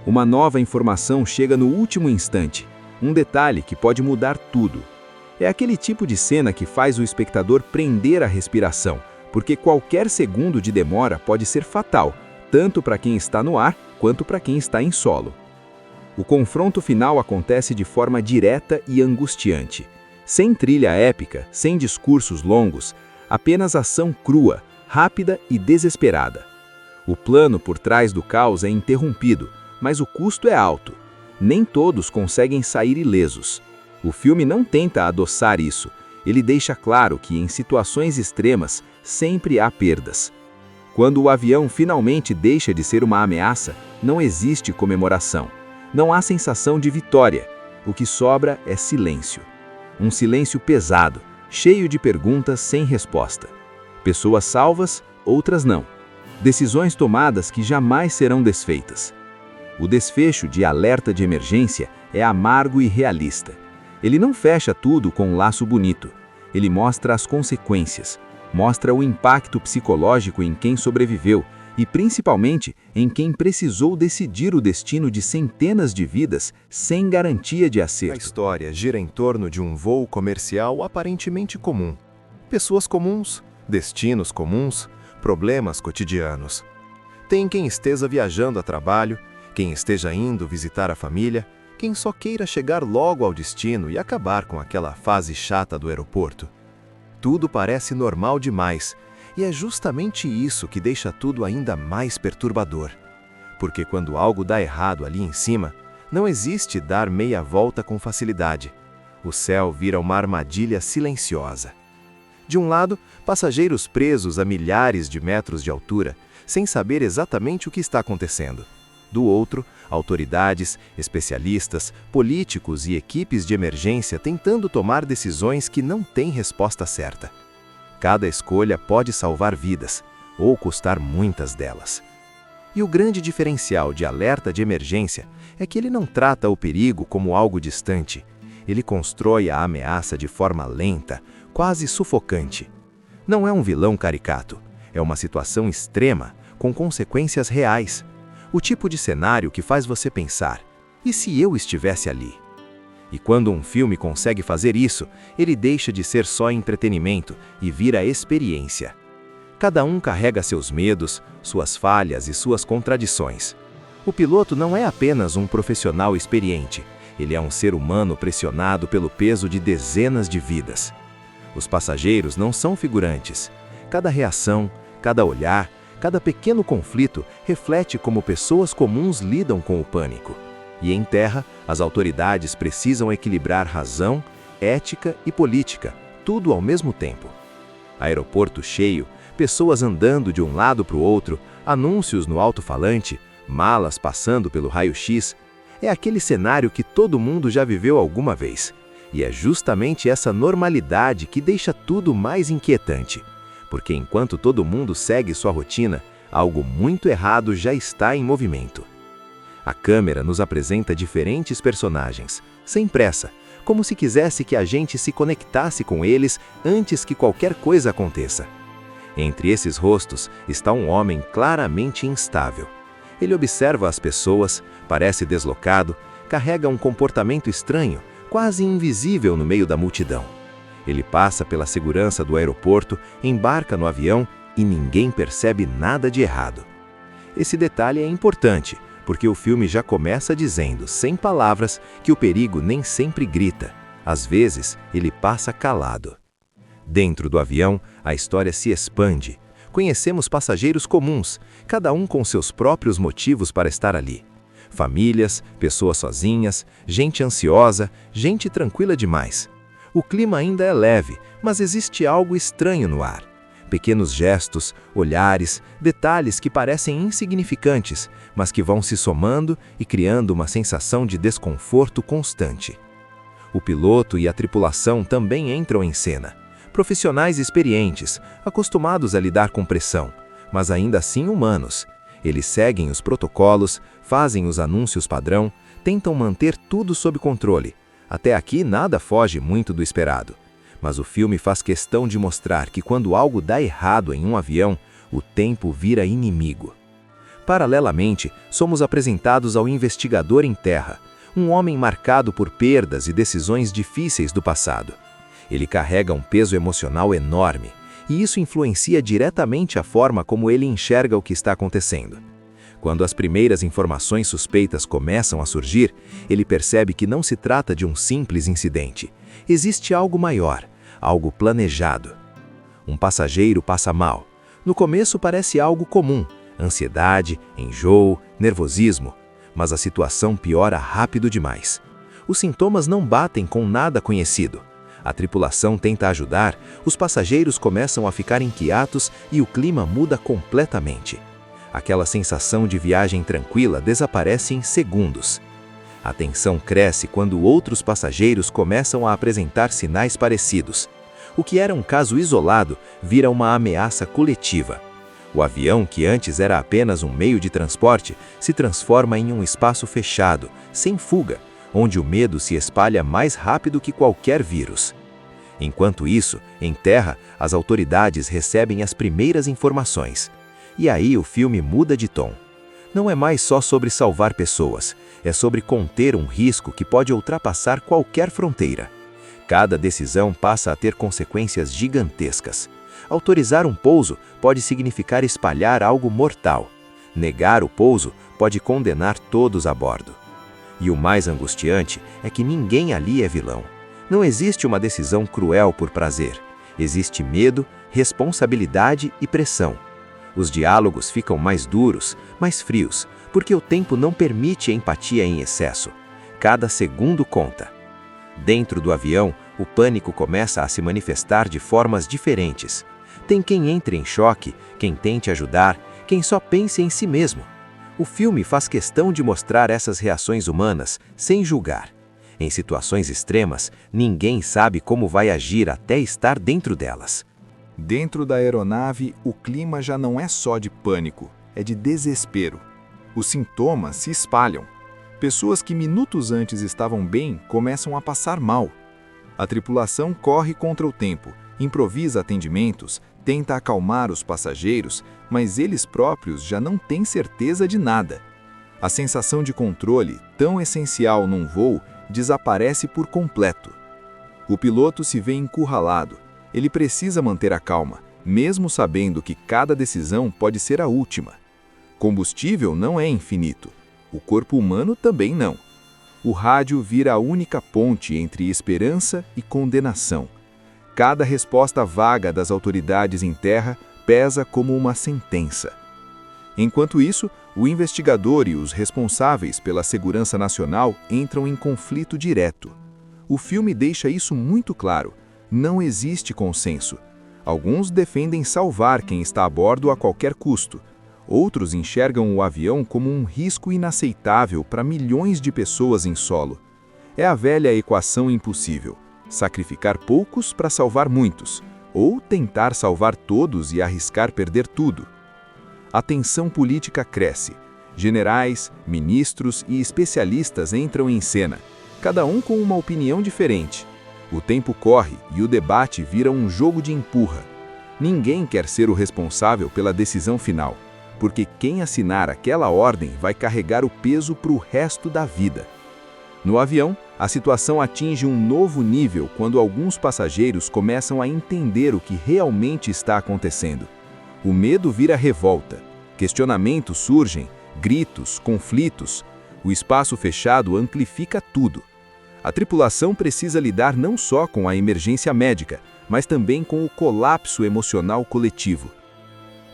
Uma nova informação chega no último instante, um detalhe que pode mudar tudo. É aquele tipo de cena que faz o espectador prender a respiração, porque qualquer segundo de demora pode ser fatal, tanto para quem está no ar quanto para quem está em solo. O confronto final acontece de forma direta e angustiante. Sem trilha épica, sem discursos longos, apenas ação crua, rápida e desesperada. O plano por trás do caos é interrompido, mas o custo é alto. Nem todos conseguem sair ilesos. O filme não tenta adoçar isso. Ele deixa claro que, em situações extremas, sempre há perdas. Quando o avião finalmente deixa de ser uma ameaça, não existe comemoração. Não há sensação de vitória. O que sobra é silêncio. Um silêncio pesado, cheio de perguntas sem resposta. Pessoas salvas, outras não. Decisões tomadas que jamais serão desfeitas. O desfecho de Alerta de Emergência é amargo e realista. Ele não fecha tudo com um laço bonito. Ele mostra as consequências, mostra o impacto psicológico em quem sobreviveu e, principalmente, em quem precisou decidir o destino de centenas de vidas sem garantia de A acerto. história gira em torno de um voo comercial aparentemente comum. Pessoas comuns, destinos comuns, problemas cotidianos. Tem quem esteja viajando a trabalho, quem esteja indo visitar a família, quem só queira chegar logo ao destino e acabar com aquela fase chata do aeroporto. Tudo parece normal demais, e é justamente isso que deixa tudo ainda mais perturbador. Porque quando algo dá errado ali em cima, não existe dar meia volta com facilidade. O céu vira uma armadilha silenciosa. De um lado, passageiros presos a milhares de metros de altura, sem saber exatamente o que está acontecendo. Do outro, autoridades, especialistas, políticos e equipes de emergência tentando tomar decisões que não têm resposta certa. Cada escolha pode salvar vidas, ou custar muitas delas. E o grande diferencial de Alerta de Emergência é que ele não trata o perigo como algo distante. Ele constrói a ameaça de forma lenta, quase sufocante. Não é um vilão caricato, é uma situação extrema, com consequências reais. O tipo de cenário que faz você pensar, e se eu estivesse ali? E quando um filme consegue fazer isso, ele deixa de ser só entretenimento e vira experiência. Cada um carrega seus medos, suas falhas e suas contradições. O piloto não é apenas um profissional experiente, ele é um ser humano pressionado pelo peso de dezenas de vidas. Os passageiros não são figurantes. Cada reação, cada olhar, cada pequeno conflito reflete como pessoas comuns lidam com o pânico. E em terra, as autoridades precisam equilibrar razão, ética e política, tudo ao mesmo tempo. Aeroporto cheio, pessoas andando de um lado para o outro, anúncios no alto-falante, malas passando pelo raio-x. É aquele cenário que todo mundo já viveu alguma vez. E é justamente essa normalidade que deixa tudo mais inquietante. porque enquanto todo mundo segue sua rotina, algo muito errado já está em movimento. A câmera nos apresenta diferentes personagens, sem pressa, como se quisesse que a gente se conectasse com eles antes que qualquer coisa aconteça. Entre esses rostos está um homem claramente instável. Ele observa as pessoas, parece deslocado, carrega um comportamento estranho, quase invisível no meio da multidão. Ele passa pela segurança do aeroporto, embarca no avião e ninguém percebe nada de errado. Esse detalhe é importante, porque o filme já começa dizendo, sem palavras, que o perigo nem sempre grita. Às vezes, ele passa calado. Dentro do avião, a história se expande. Conhecemos passageiros comuns, cada um com seus próprios motivos para estar ali. Famílias, pessoas sozinhas, gente ansiosa, gente tranquila demais. O clima ainda é leve, mas existe algo estranho no ar. Pequenos gestos, olhares, detalhes que parecem insignificantes, mas que vão se somando e criando uma sensação de desconforto constante. O piloto e a tripulação também entram em cena. Profissionais experientes, acostumados a lidar com pressão, mas ainda assim humanos. Eles seguem os protocolos, fazem os anúncios padrão, tentam manter tudo sob controle. Até aqui nada foge muito do esperado. Mas o filme faz questão de mostrar que quando algo dá errado em um avião, o tempo vira inimigo. Paralelamente, somos apresentados ao investigador em terra, um homem marcado por perdas e decisões difíceis do passado. Ele carrega um peso emocional enorme, e isso influencia diretamente a forma como ele enxerga o que está acontecendo. Quando as primeiras informações suspeitas começam a surgir, ele percebe que não se trata de um simples incidente. Existe algo maior, algo planejado. Um passageiro passa mal. No começo parece algo comum, ansiedade, enjoo, nervosismo, mas a situação piora rápido demais. Os sintomas não batem com nada conhecido. A tripulação tenta ajudar, os passageiros começam a ficar inquietos e o clima muda completamente. Aquela sensação de viagem tranquila desaparece em segundos. A tensão cresce quando outros passageiros começam a apresentar sinais parecidos. O que era um caso isolado vira uma ameaça coletiva. O avião, que antes era apenas um meio de transporte, se transforma em um espaço fechado, sem fuga, onde o medo se espalha mais rápido que qualquer vírus. Enquanto isso, em terra, as autoridades recebem as primeiras informações. E aí o filme muda de tom. Não é mais só sobre salvar pessoas, é sobre conter um risco que pode ultrapassar qualquer fronteira. Cada decisão passa a ter consequências gigantescas. Autorizar um pouso pode significar espalhar algo mortal. Negar o pouso pode condenar todos a bordo. E o mais angustiante é que ninguém ali é vilão. Não existe uma decisão cruel por prazer. Existe medo, responsabilidade e pressão. Os diálogos ficam mais duros, mais frios, porque o tempo não permite empatia em excesso. Cada segundo conta. Dentro do avião, o pânico começa a se manifestar de formas diferentes. Tem quem entre em choque, quem tente ajudar, quem só pense em si mesmo. O filme faz questão de mostrar essas reações humanas, sem julgar. Em situações extremas, ninguém sabe como vai agir até estar dentro delas. Dentro da aeronave, o clima já não é só de pânico, é de desespero. Os sintomas se espalham. Pessoas que minutos antes estavam bem começam a passar mal. A tripulação corre contra o tempo, improvisa atendimentos, tenta acalmar os passageiros, mas eles próprios já não têm certeza de nada. A sensação de controle, tão essencial num voo, desaparece por completo. O piloto se vê encurralado. Ele precisa manter a calma, mesmo sabendo que cada decisão pode ser a última. Combustível não é infinito. O corpo humano também não. O rádio vira a única ponte entre esperança e condenação. Cada resposta vaga das autoridades em terra pesa como uma sentença. Enquanto isso, o investigador e os responsáveis pela segurança nacional entram em conflito direto. O filme deixa isso muito claro. Não existe consenso. Alguns defendem salvar quem está a bordo a qualquer custo. Outros enxergam o avião como um risco inaceitável para milhões de pessoas em solo. É a velha equação impossível: sacrificar poucos para salvar muitos, ou tentar salvar todos e arriscar perder tudo. A tensão política cresce. Generais, ministros e especialistas entram em cena, cada um com uma opinião diferente. O tempo corre e o debate vira um jogo de empurra. Ninguém quer ser o responsável pela decisão final, porque quem assinar aquela ordem vai carregar o peso para o resto da vida. No avião, a situação atinge um novo nível quando alguns passageiros começam a entender o que realmente está acontecendo. O medo vira revolta, questionamentos surgem, gritos, conflitos. O espaço fechado amplifica tudo. A tripulação precisa lidar não só com a emergência médica, mas também com o colapso emocional coletivo.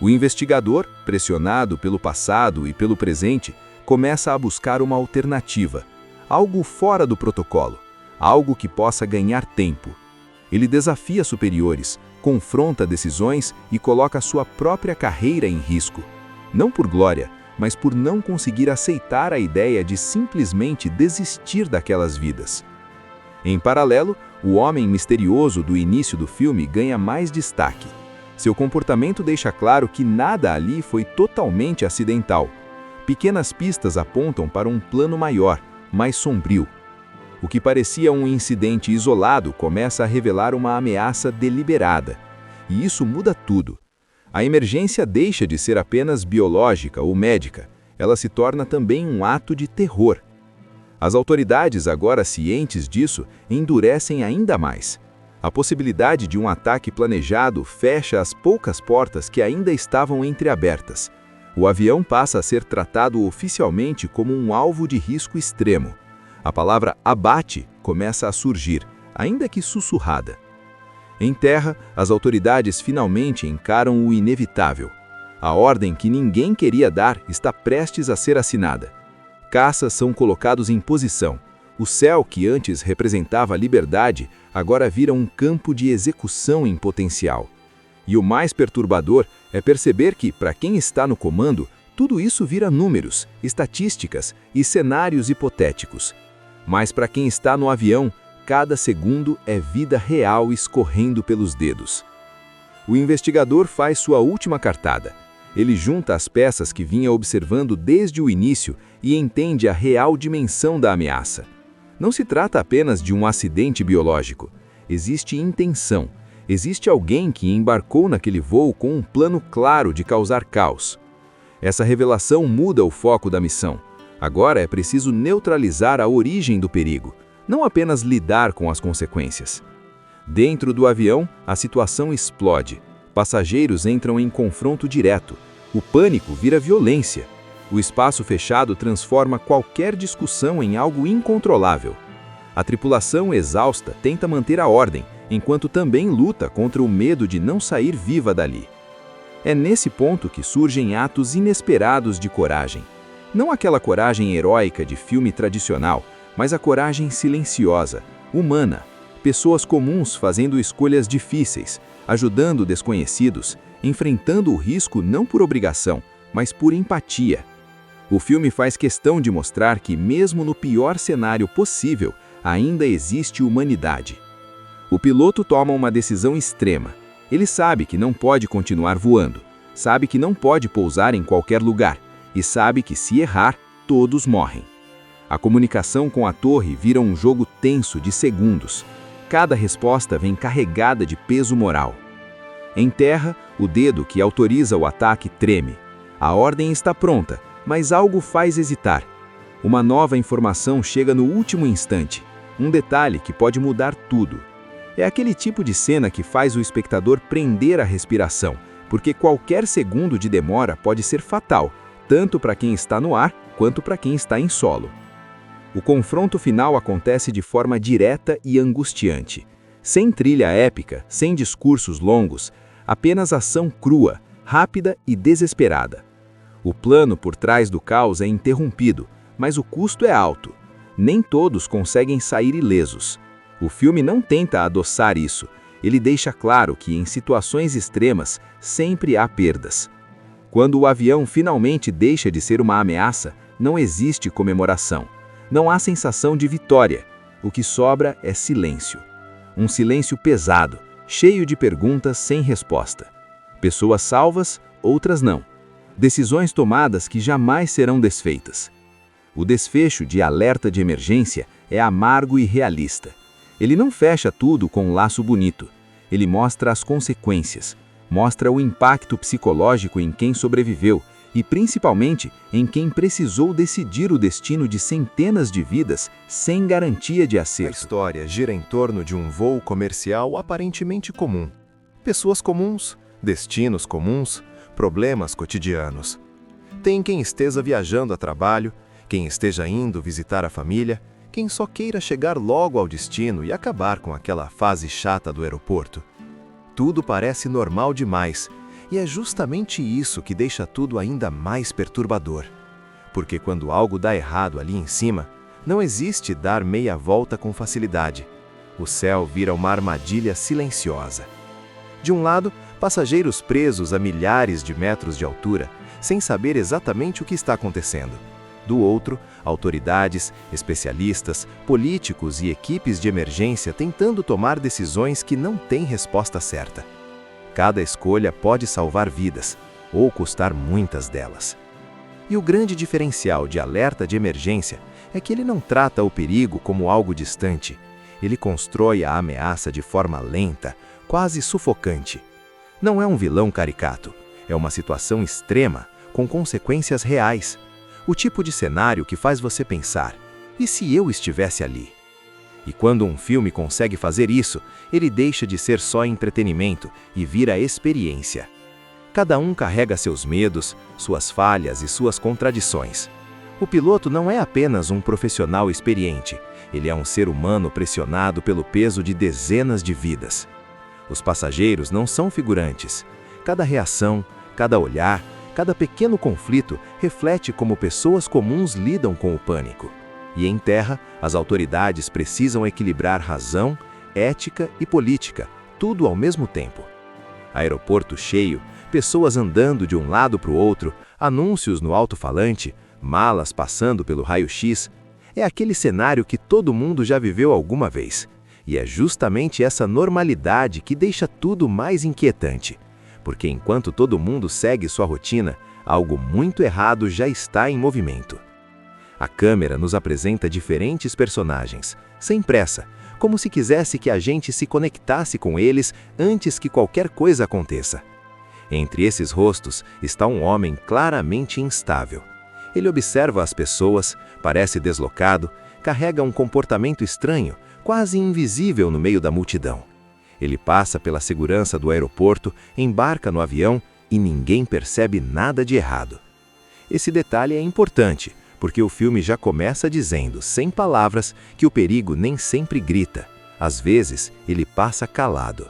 O investigador, pressionado pelo passado e pelo presente, começa a buscar uma alternativa, algo fora do protocolo, algo que possa ganhar tempo. Ele desafia superiores, confronta decisões e coloca sua própria carreira em risco. Não por glória, mas por não conseguir aceitar a ideia de simplesmente desistir daquelas vidas. Em paralelo, o homem misterioso do início do filme ganha mais destaque. Seu comportamento deixa claro que nada ali foi totalmente acidental. Pequenas pistas apontam para um plano maior, mais sombrio. O que parecia um incidente isolado começa a revelar uma ameaça deliberada. E isso muda tudo. A emergência deixa de ser apenas biológica ou médica, ela se torna também um ato de terror. As autoridades, agora cientes disso, endurecem ainda mais. A possibilidade de um ataque planejado fecha as poucas portas que ainda estavam entreabertas. O avião passa a ser tratado oficialmente como um alvo de risco extremo. A palavra abate começa a surgir, ainda que sussurrada. Em terra, as autoridades finalmente encaram o inevitável. A ordem que ninguém queria dar está prestes a ser assinada. Caças são colocados em posição. O céu, que antes representava a liberdade, agora vira um campo de execução em potencial. E o mais perturbador é perceber que, para quem está no comando, tudo isso vira números, estatísticas e cenários hipotéticos. Mas para quem está no avião, cada segundo é vida real escorrendo pelos dedos. O investigador faz sua última cartada. Ele junta as peças que vinha observando desde o início e entende a real dimensão da ameaça. Não se trata apenas de um acidente biológico. Existe intenção. Existe alguém que embarcou naquele voo com um plano claro de causar caos. Essa revelação muda o foco da missão. Agora é preciso neutralizar a origem do perigo, não apenas lidar com as consequências. Dentro do avião, a situação explode. Passageiros entram em confronto direto. O pânico vira violência. O espaço fechado transforma qualquer discussão em algo incontrolável. A tripulação, exausta, tenta manter a ordem, enquanto também luta contra o medo de não sair viva dali. É nesse ponto que surgem atos inesperados de coragem. Não aquela coragem heróica de filme tradicional, mas a coragem silenciosa, humana. Pessoas comuns fazendo escolhas difíceis, ajudando desconhecidos, enfrentando o risco não por obrigação, mas por empatia. O filme faz questão de mostrar que, mesmo no pior cenário possível, ainda existe humanidade. O piloto toma uma decisão extrema. Ele sabe que não pode continuar voando, sabe que não pode pousar em qualquer lugar e sabe que, se errar, todos morrem. A comunicação com a torre vira um jogo tenso de segundos. Cada resposta vem carregada de peso moral. Em terra, o dedo que autoriza o ataque treme. A ordem está pronta, mas algo faz hesitar. Uma nova informação chega no último instante, um detalhe que pode mudar tudo. É aquele tipo de cena que faz o espectador prender a respiração, porque qualquer segundo de demora pode ser fatal, tanto para quem está no ar quanto para quem está em solo. O confronto final acontece de forma direta e angustiante. Sem trilha épica, sem discursos longos, apenas ação crua, rápida e desesperada. O plano por trás do caos é interrompido, mas o custo é alto. Nem todos conseguem sair ilesos. O filme não tenta adoçar isso. Ele deixa claro que, em situações extremas, sempre há perdas. Quando o avião finalmente deixa de ser uma ameaça, não existe comemoração. Não há sensação de vitória. O que sobra é silêncio. Um silêncio pesado, cheio de perguntas sem resposta. Pessoas salvas, outras não. Decisões tomadas que jamais serão desfeitas. O desfecho de Alerta de Emergência é amargo e realista. Ele não fecha tudo com um laço bonito. Ele mostra as consequências, mostra o impacto psicológico em quem sobreviveu e, principalmente, em quem precisou decidir o destino de centenas de vidas sem garantia de A acerto. história gira em torno de um voo comercial aparentemente comum. Pessoas comuns, destinos comuns, problemas cotidianos. Tem quem esteja viajando a trabalho, quem esteja indo visitar a família, quem só queira chegar logo ao destino e acabar com aquela fase chata do aeroporto. Tudo parece normal demais, e é justamente isso que deixa tudo ainda mais perturbador. Porque quando algo dá errado ali em cima, não existe dar meia volta com facilidade. O céu vira uma armadilha silenciosa. De um lado, passageiros presos a milhares de metros de altura, sem saber exatamente o que está acontecendo. Do outro, autoridades, especialistas, políticos e equipes de emergência tentando tomar decisões que não têm resposta certa. Cada escolha pode salvar vidas, ou custar muitas delas. E o grande diferencial de Alerta de Emergência é que ele não trata o perigo como algo distante. Ele constrói a ameaça de forma lenta, quase sufocante. Não é um vilão caricato, é uma situação extrema, com consequências reais. O tipo de cenário que faz você pensar, e se eu estivesse ali? E quando um filme consegue fazer isso, ele deixa de ser só entretenimento e vira experiência. Cada um carrega seus medos, suas falhas e suas contradições. O piloto não é apenas um profissional experiente, ele é um ser humano pressionado pelo peso de dezenas de vidas. Os passageiros não são figurantes. Cada reação, cada olhar, cada pequeno conflito reflete como pessoas comuns lidam com o pânico. E em terra, as autoridades precisam equilibrar razão, ética e política, tudo ao mesmo tempo. Aeroporto cheio, pessoas andando de um lado para o outro, anúncios no alto-falante, malas passando pelo raio-x. É aquele cenário que todo mundo já viveu alguma vez. E é justamente essa normalidade que deixa tudo mais inquietante. Porque enquanto todo mundo segue sua rotina, algo muito errado já está em movimento. A câmera nos apresenta diferentes personagens, sem pressa, como se quisesse que a gente se conectasse com eles antes que qualquer coisa aconteça. Entre esses rostos está um homem claramente instável. Ele observa as pessoas, parece deslocado, carrega um comportamento estranho, quase invisível no meio da multidão. Ele passa pela segurança do aeroporto, embarca no avião e ninguém percebe nada de errado. Esse detalhe é importante, porque o filme já começa dizendo, sem palavras, que o perigo nem sempre grita. Às vezes, ele passa calado.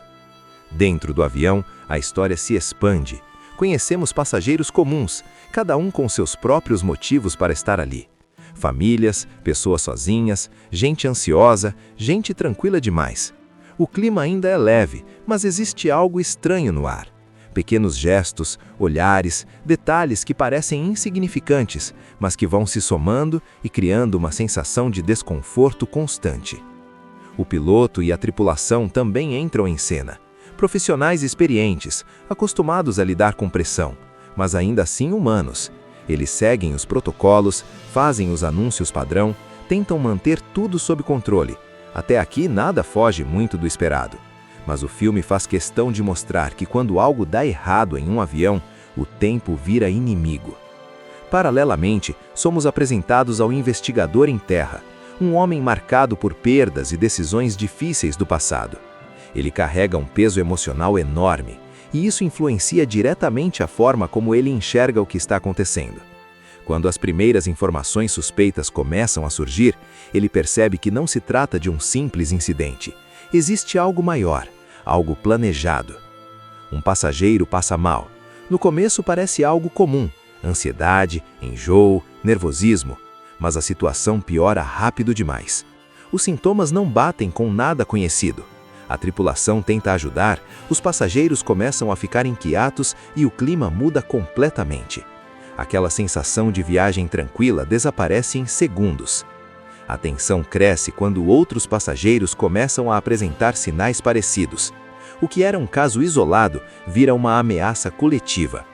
Dentro do avião, a história se expande. Conhecemos passageiros comuns, cada um com seus próprios motivos para estar ali. Famílias, pessoas sozinhas, gente ansiosa, gente tranquila demais. O clima ainda é leve, mas existe algo estranho no ar. Pequenos gestos, olhares, detalhes que parecem insignificantes, mas que vão se somando e criando uma sensação de desconforto constante. O piloto e a tripulação também entram em cena. Profissionais experientes, acostumados a lidar com pressão, mas ainda assim humanos. Eles seguem os protocolos, fazem os anúncios padrão, tentam manter tudo sob controle. Até aqui nada foge muito do esperado. Mas o filme faz questão de mostrar que quando algo dá errado em um avião, o tempo vira inimigo. Paralelamente, somos apresentados ao investigador em terra, um homem marcado por perdas e decisões difíceis do passado. Ele carrega um peso emocional enorme, e isso influencia diretamente a forma como ele enxerga o que está acontecendo. Quando as primeiras informações suspeitas começam a surgir, ele percebe que não se trata de um simples incidente. Existe algo maior, algo planejado. Um passageiro passa mal. No começo parece algo comum, ansiedade, enjoo, nervosismo, mas a situação piora rápido demais. Os sintomas não batem com nada conhecido. A tripulação tenta ajudar, os passageiros começam a ficar inquietos e o clima muda completamente. Aquela sensação de viagem tranquila desaparece em segundos. A tensão cresce quando outros passageiros começam a apresentar sinais parecidos. O que era um caso isolado vira uma ameaça coletiva.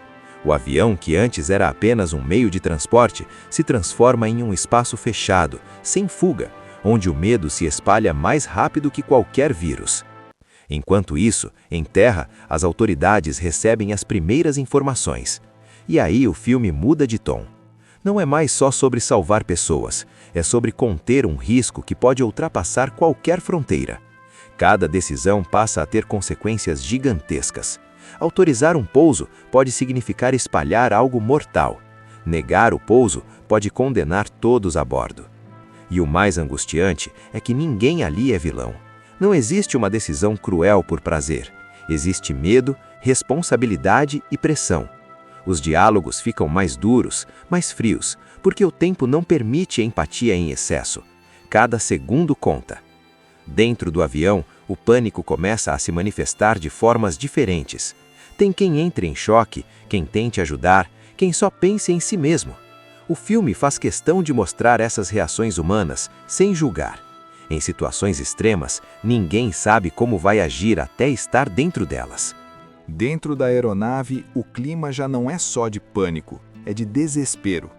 O avião, que antes era apenas um meio de transporte, se transforma em um espaço fechado, sem fuga, onde o medo se espalha mais rápido que qualquer vírus. Enquanto isso, em terra, as autoridades recebem as primeiras informações. E aí o filme muda de tom. Não é mais só sobre salvar pessoas, é sobre conter um risco que pode ultrapassar qualquer fronteira. Cada decisão passa a ter consequências gigantescas. Autorizar um pouso pode significar espalhar algo mortal. Negar o pouso pode condenar todos a bordo. E o mais angustiante é que ninguém ali é vilão. Não existe uma decisão cruel por prazer. Existe medo, responsabilidade e pressão. Os diálogos ficam mais duros, mais frios, porque o tempo não permite empatia em excesso. Cada segundo conta. Dentro do avião, o pânico começa a se manifestar de formas diferentes. Tem quem entre em choque, quem tente ajudar, quem só pense em si mesmo. O filme faz questão de mostrar essas reações humanas, sem julgar. Em situações extremas, ninguém sabe como vai agir até estar dentro delas. Dentro da aeronave, o clima já não é só de pânico, é de desespero.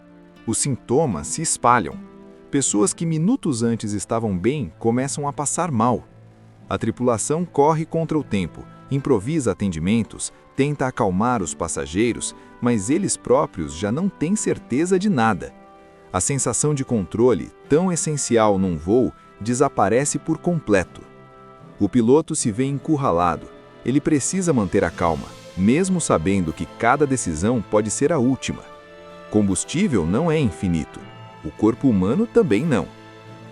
Os sintomas se espalham. Pessoas que minutos antes estavam bem começam a passar mal. A tripulação corre contra o tempo, improvisa atendimentos, tenta acalmar os passageiros, mas eles próprios já não têm certeza de nada. A sensação de controle, tão essencial num voo, desaparece por completo. O piloto se vê encurralado. Ele precisa manter a calma, mesmo sabendo que cada decisão pode ser a última. Combustível não é infinito. O corpo humano também não.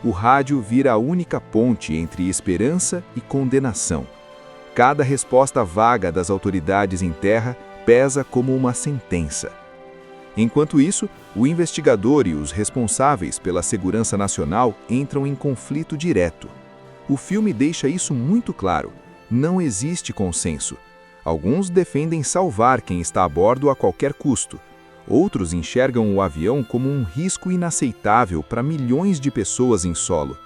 O rádio vira a única ponte entre esperança e condenação. Cada resposta vaga das autoridades em terra pesa como uma sentença. Enquanto isso, o investigador e os responsáveis pela segurança nacional entram em conflito direto. O filme deixa isso muito claro. Não existe consenso. Alguns defendem salvar quem está a bordo a qualquer custo. Outros enxergam o avião como um risco inaceitável para milhões de pessoas em solo.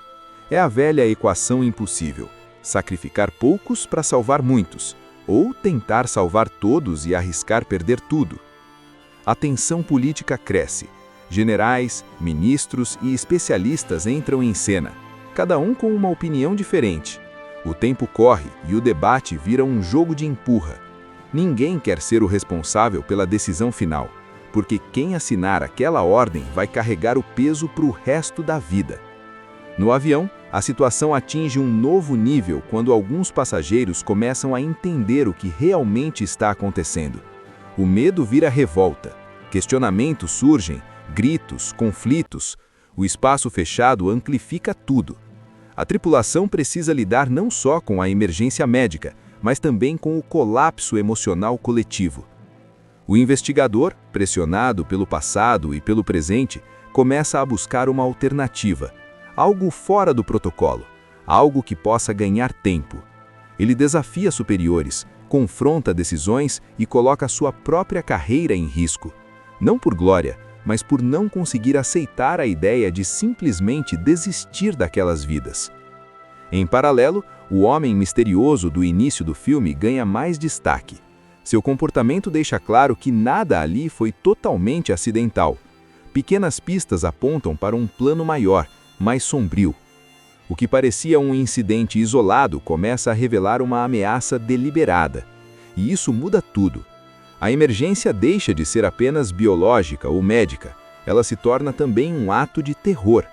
É a velha equação impossível: sacrificar poucos para salvar muitos, ou tentar salvar todos e arriscar perder tudo. A tensão política cresce. Generais, ministros e especialistas entram em cena, cada um com uma opinião diferente. O tempo corre e o debate vira um jogo de empurra. Ninguém quer ser o responsável pela decisão final, porque quem assinar aquela ordem vai carregar o peso para o resto da vida. No avião, a situação atinge um novo nível quando alguns passageiros começam a entender o que realmente está acontecendo. O medo vira revolta. Questionamentos surgem, gritos, conflitos. O espaço fechado amplifica tudo. A tripulação precisa lidar não só com a emergência médica, mas também com o colapso emocional coletivo. O investigador, pressionado pelo passado e pelo presente, começa a buscar uma alternativa, algo fora do protocolo, algo que possa ganhar tempo. Ele desafia superiores, confronta decisões e coloca sua própria carreira em risco. Não por glória, mas por não conseguir aceitar a ideia de simplesmente desistir daquelas vidas. Em paralelo, o homem misterioso do início do filme ganha mais destaque. Seu comportamento deixa claro que nada ali foi totalmente acidental. Pequenas pistas apontam para um plano maior, mais sombrio. O que parecia um incidente isolado começa a revelar uma ameaça deliberada. E isso muda tudo. A emergência deixa de ser apenas biológica ou médica. Ela se torna também um ato de terror.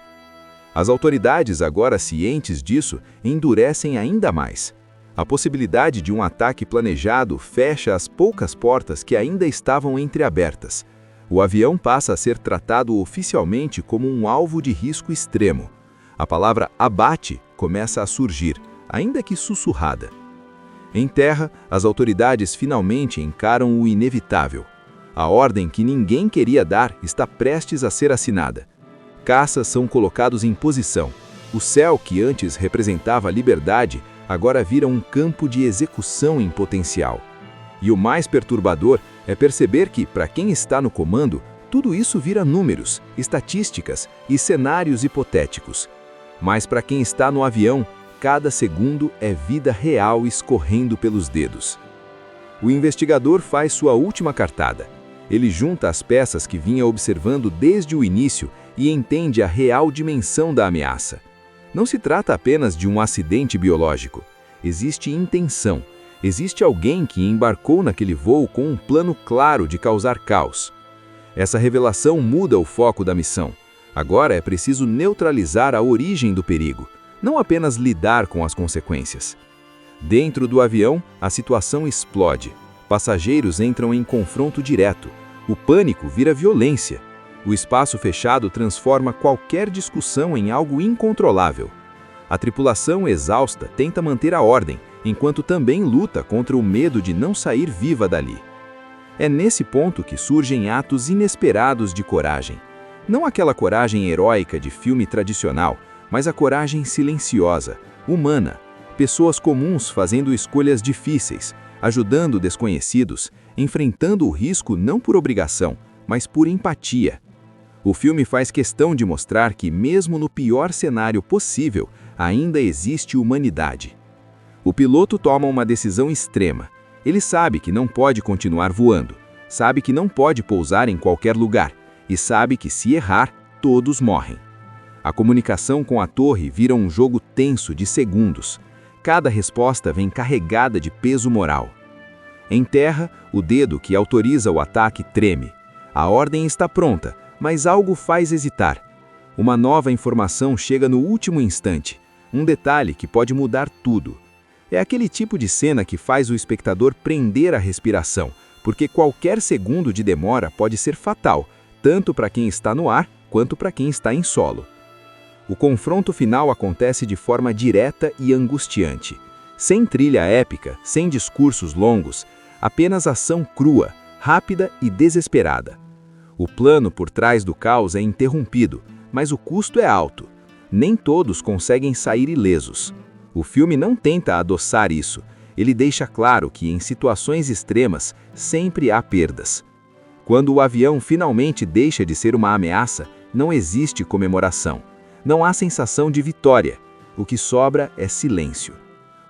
As autoridades, agora cientes disso, endurecem ainda mais. A possibilidade de um ataque planejado fecha as poucas portas que ainda estavam entreabertas. O avião passa a ser tratado oficialmente como um alvo de risco extremo. A palavra abate começa a surgir, ainda que sussurrada. Em terra, as autoridades finalmente encaram o inevitável. A ordem que ninguém queria dar está prestes a ser assinada. Caças são colocados em posição. O céu, que antes representava liberdade, agora vira um campo de execução em potencial. E o mais perturbador é perceber que, para quem está no comando, tudo isso vira números, estatísticas e cenários hipotéticos. Mas para quem está no avião, cada segundo é vida real escorrendo pelos dedos. O investigador faz sua última cartada. Ele junta as peças que vinha observando desde o início e entende a real dimensão da ameaça. Não se trata apenas de um acidente biológico. Existe intenção. Existe alguém que embarcou naquele voo com um plano claro de causar caos. Essa revelação muda o foco da missão. Agora é preciso neutralizar a origem do perigo, não apenas lidar com as consequências. Dentro do avião, a situação explode. Passageiros entram em confronto direto. O pânico vira violência. O espaço fechado transforma qualquer discussão em algo incontrolável. A tripulação, exausta, tenta manter a ordem, enquanto também luta contra o medo de não sair viva dali. É nesse ponto que surgem atos inesperados de coragem. Não aquela coragem heróica de filme tradicional, mas a coragem silenciosa, humana. Pessoas comuns fazendo escolhas difíceis, ajudando desconhecidos, enfrentando o risco não por obrigação, mas por empatia. O filme faz questão de mostrar que, mesmo no pior cenário possível, ainda existe humanidade. O piloto toma uma decisão extrema. Ele sabe que não pode continuar voando, sabe que não pode pousar em qualquer lugar e sabe que, se errar, todos morrem. A comunicação com a torre vira um jogo tenso de segundos. Cada resposta vem carregada de peso moral. Em terra, o dedo que autoriza o ataque treme. A ordem está pronta, mas algo faz hesitar. Uma nova informação chega no último instante, um detalhe que pode mudar tudo. É aquele tipo de cena que faz o espectador prender a respiração, porque qualquer segundo de demora pode ser fatal, tanto para quem está no ar quanto para quem está em solo. O confronto final acontece de forma direta e angustiante. Sem trilha épica, sem discursos longos, apenas ação crua, rápida e desesperada. O plano por trás do caos é interrompido, mas o custo é alto. Nem todos conseguem sair ilesos. O filme não tenta adoçar isso. Ele deixa claro que, em situações extremas, sempre há perdas. Quando o avião finalmente deixa de ser uma ameaça, não existe comemoração. Não há sensação de vitória. O que sobra é silêncio.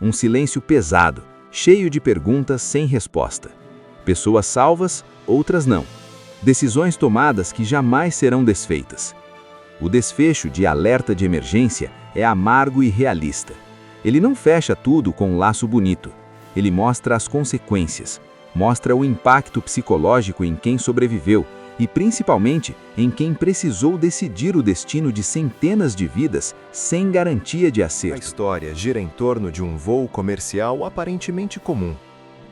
Um silêncio pesado, cheio de perguntas sem resposta. Pessoas salvas, outras não. Decisões tomadas que jamais serão desfeitas. O desfecho de Alerta de Emergência é amargo e realista. Ele não fecha tudo com um laço bonito. Ele mostra as consequências, mostra o impacto psicológico em quem sobreviveu e, principalmente, em quem precisou decidir o destino de centenas de vidas sem garantia de A acerto. história gira em torno de um voo comercial aparentemente comum.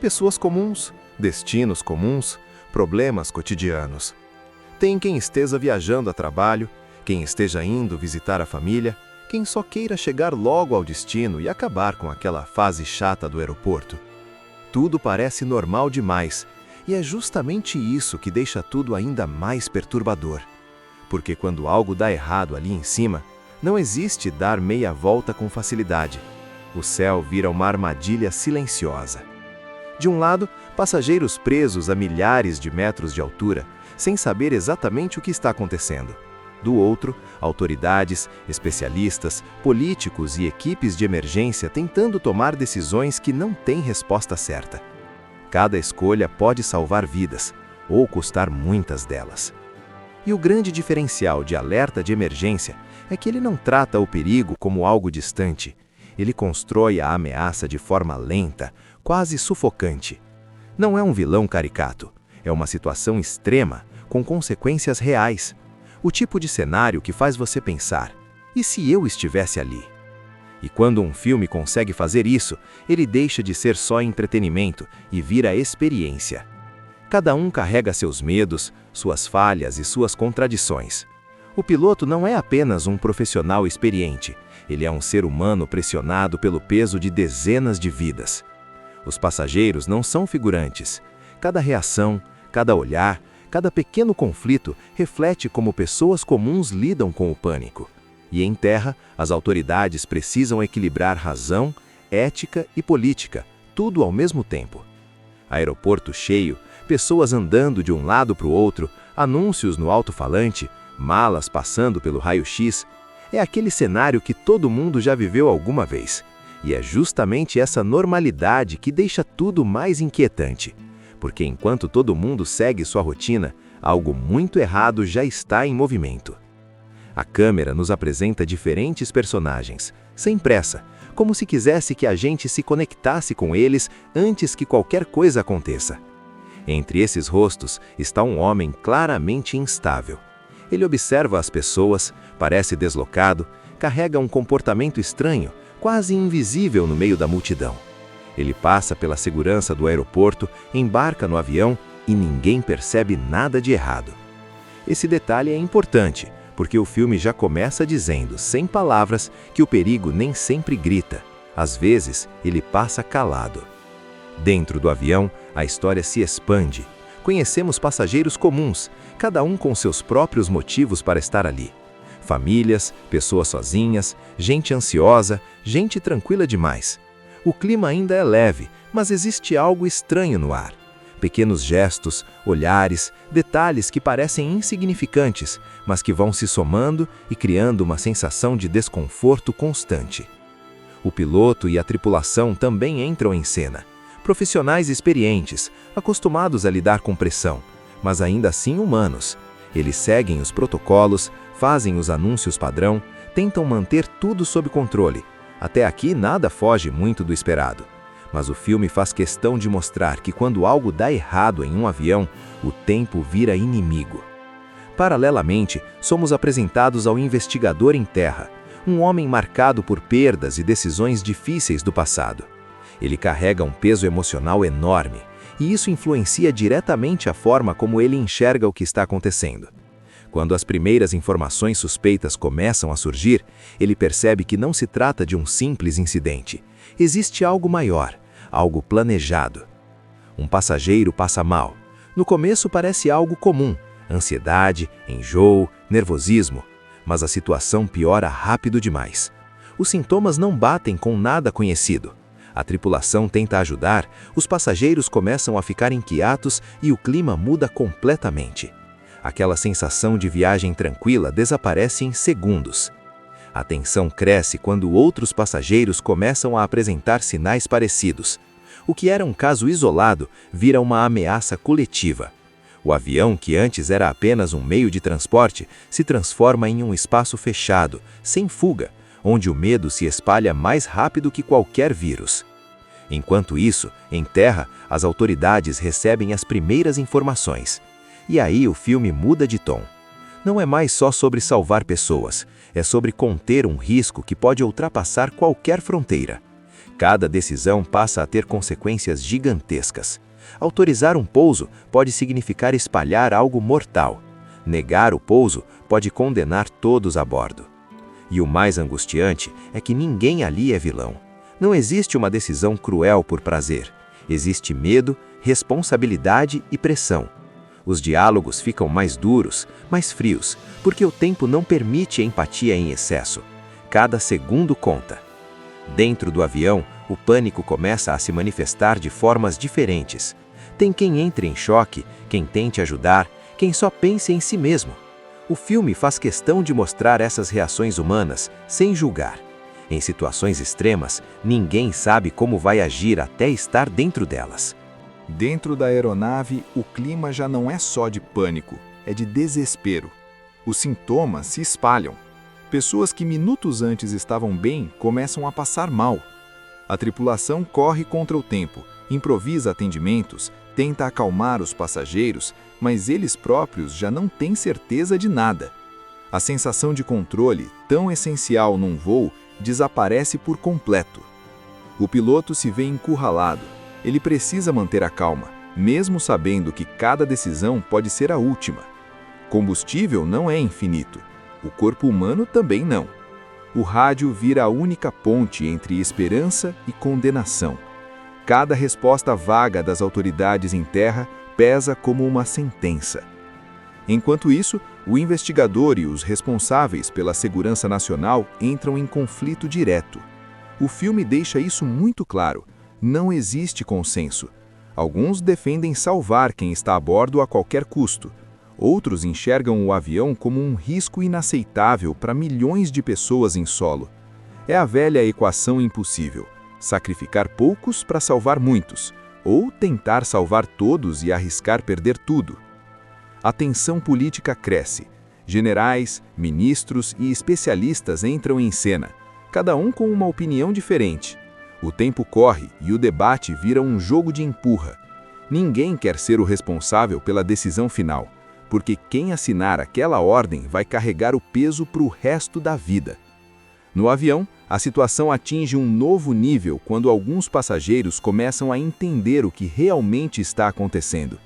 Pessoas comuns, destinos comuns, problemas cotidianos. Tem quem esteja viajando a trabalho, quem esteja indo visitar a família, quem só queira chegar logo ao destino e acabar com aquela fase chata do aeroporto. Tudo parece normal demais, e é justamente isso que deixa tudo ainda mais perturbador. Porque quando algo dá errado ali em cima, não existe dar meia volta com facilidade. O céu vira uma armadilha silenciosa. De um lado, passageiros presos a milhares de metros de altura, sem saber exatamente o que está acontecendo. Do outro, autoridades, especialistas, políticos e equipes de emergência tentando tomar decisões que não têm resposta certa. Cada escolha pode salvar vidas, ou custar muitas delas. E o grande diferencial de Alerta de Emergência é que ele não trata o perigo como algo distante. Ele constrói a ameaça de forma lenta, quase sufocante. Não é um vilão caricato, é uma situação extrema, com consequências reais. O tipo de cenário que faz você pensar, e se eu estivesse ali? E quando um filme consegue fazer isso, ele deixa de ser só entretenimento e vira experiência. Cada um carrega seus medos, suas falhas e suas contradições. O piloto não é apenas um profissional experiente, ele é um ser humano pressionado pelo peso de dezenas de vidas. Os passageiros não são figurantes. Cada reação, cada olhar, cada pequeno conflito reflete como pessoas comuns lidam com o pânico. E em terra, as autoridades precisam equilibrar razão, ética e política, tudo ao mesmo tempo. Aeroporto cheio, pessoas andando de um lado para o outro, anúncios no alto-falante, malas passando pelo raio-x. É aquele cenário que todo mundo já viveu alguma vez. E é justamente essa normalidade que deixa tudo mais inquietante. Porque enquanto todo mundo segue sua rotina, algo muito errado já está em movimento. A câmera nos apresenta diferentes personagens, sem pressa, como se quisesse que a gente se conectasse com eles antes que qualquer coisa aconteça. Entre esses rostos está um homem claramente instável. Ele observa as pessoas, parece deslocado, carrega um comportamento estranho, quase invisível no meio da multidão. Ele passa pela segurança do aeroporto, embarca no avião e ninguém percebe nada de errado. Esse detalhe é importante, porque o filme já começa dizendo, sem palavras, que o perigo nem sempre grita. Às vezes, ele passa calado. Dentro do avião, a história se expande. Conhecemos passageiros comuns, cada um com seus próprios motivos para estar ali. Famílias, pessoas sozinhas, gente ansiosa, gente tranquila demais. O clima ainda é leve, mas existe algo estranho no ar. Pequenos gestos, olhares, detalhes que parecem insignificantes, mas que vão se somando e criando uma sensação de desconforto constante. O piloto e a tripulação também entram em cena. Profissionais experientes, acostumados a lidar com pressão, mas ainda assim humanos. Eles seguem os protocolos, fazem os anúncios padrão, tentam manter tudo sob controle. Até aqui nada foge muito do esperado. Mas o filme faz questão de mostrar que quando algo dá errado em um avião, o tempo vira inimigo. Paralelamente, somos apresentados ao investigador em terra, um homem marcado por perdas e decisões difíceis do passado. Ele carrega um peso emocional enorme, e isso influencia diretamente a forma como ele enxerga o que está acontecendo. Quando as primeiras informações suspeitas começam a surgir, ele percebe que não se trata de um simples incidente. Existe algo maior, algo planejado. Um passageiro passa mal. No começo parece algo comum, ansiedade, enjoo, nervosismo, mas a situação piora rápido demais. Os sintomas não batem com nada conhecido. A tripulação tenta ajudar, os passageiros começam a ficar inquietos e o clima muda completamente. Aquela sensação de viagem tranquila desaparece em segundos. A tensão cresce quando outros passageiros começam a apresentar sinais parecidos. O que era um caso isolado vira uma ameaça coletiva. O avião, que antes era apenas um meio de transporte, se transforma em um espaço fechado, sem fuga, onde o medo se espalha mais rápido que qualquer vírus. Enquanto isso, em terra, as autoridades recebem as primeiras informações. E aí o filme muda de tom. Não é mais só sobre salvar pessoas, é sobre conter um risco que pode ultrapassar qualquer fronteira. Cada decisão passa a ter consequências gigantescas. Autorizar um pouso pode significar espalhar algo mortal. Negar o pouso pode condenar todos a bordo. E o mais angustiante é que ninguém ali é vilão. Não existe uma decisão cruel por prazer. Existe medo, responsabilidade e pressão. Os diálogos ficam mais duros, mais frios, porque o tempo não permite empatia em excesso. Cada segundo conta. Dentro do avião, o pânico começa a se manifestar de formas diferentes. Tem quem entre em choque, quem tente ajudar, quem só pense em si mesmo. O filme faz questão de mostrar essas reações humanas, sem julgar. Em situações extremas, ninguém sabe como vai agir até estar dentro delas. Dentro da aeronave, o clima já não é só de pânico, é de desespero. Os sintomas se espalham. Pessoas que minutos antes estavam bem começam a passar mal. A tripulação corre contra o tempo, improvisa atendimentos, tenta acalmar os passageiros, mas eles próprios já não têm certeza de nada. A sensação de controle, tão essencial num voo, desaparece por completo. O piloto se vê encurralado. Ele precisa manter a calma, mesmo sabendo que cada decisão pode ser a última. Combustível não é infinito. O corpo humano também não. O rádio vira a única ponte entre esperança e condenação. Cada resposta vaga das autoridades em terra pesa como uma sentença. Enquanto isso, o investigador e os responsáveis pela segurança nacional entram em conflito direto. O filme deixa isso muito claro. Não existe consenso. Alguns defendem salvar quem está a bordo a qualquer custo. Outros enxergam o avião como um risco inaceitável para milhões de pessoas em solo. É a velha equação impossível: sacrificar poucos para salvar muitos, ou tentar salvar todos e arriscar perder tudo. A tensão política cresce. Generais, ministros e especialistas entram em cena, cada um com uma opinião diferente. O tempo corre e o debate vira um jogo de empurra. Ninguém quer ser o responsável pela decisão final, porque quem assinar aquela ordem vai carregar o peso para o resto da vida. No avião, a situação atinge um novo nível quando alguns passageiros começam a entender o que realmente está acontecendo.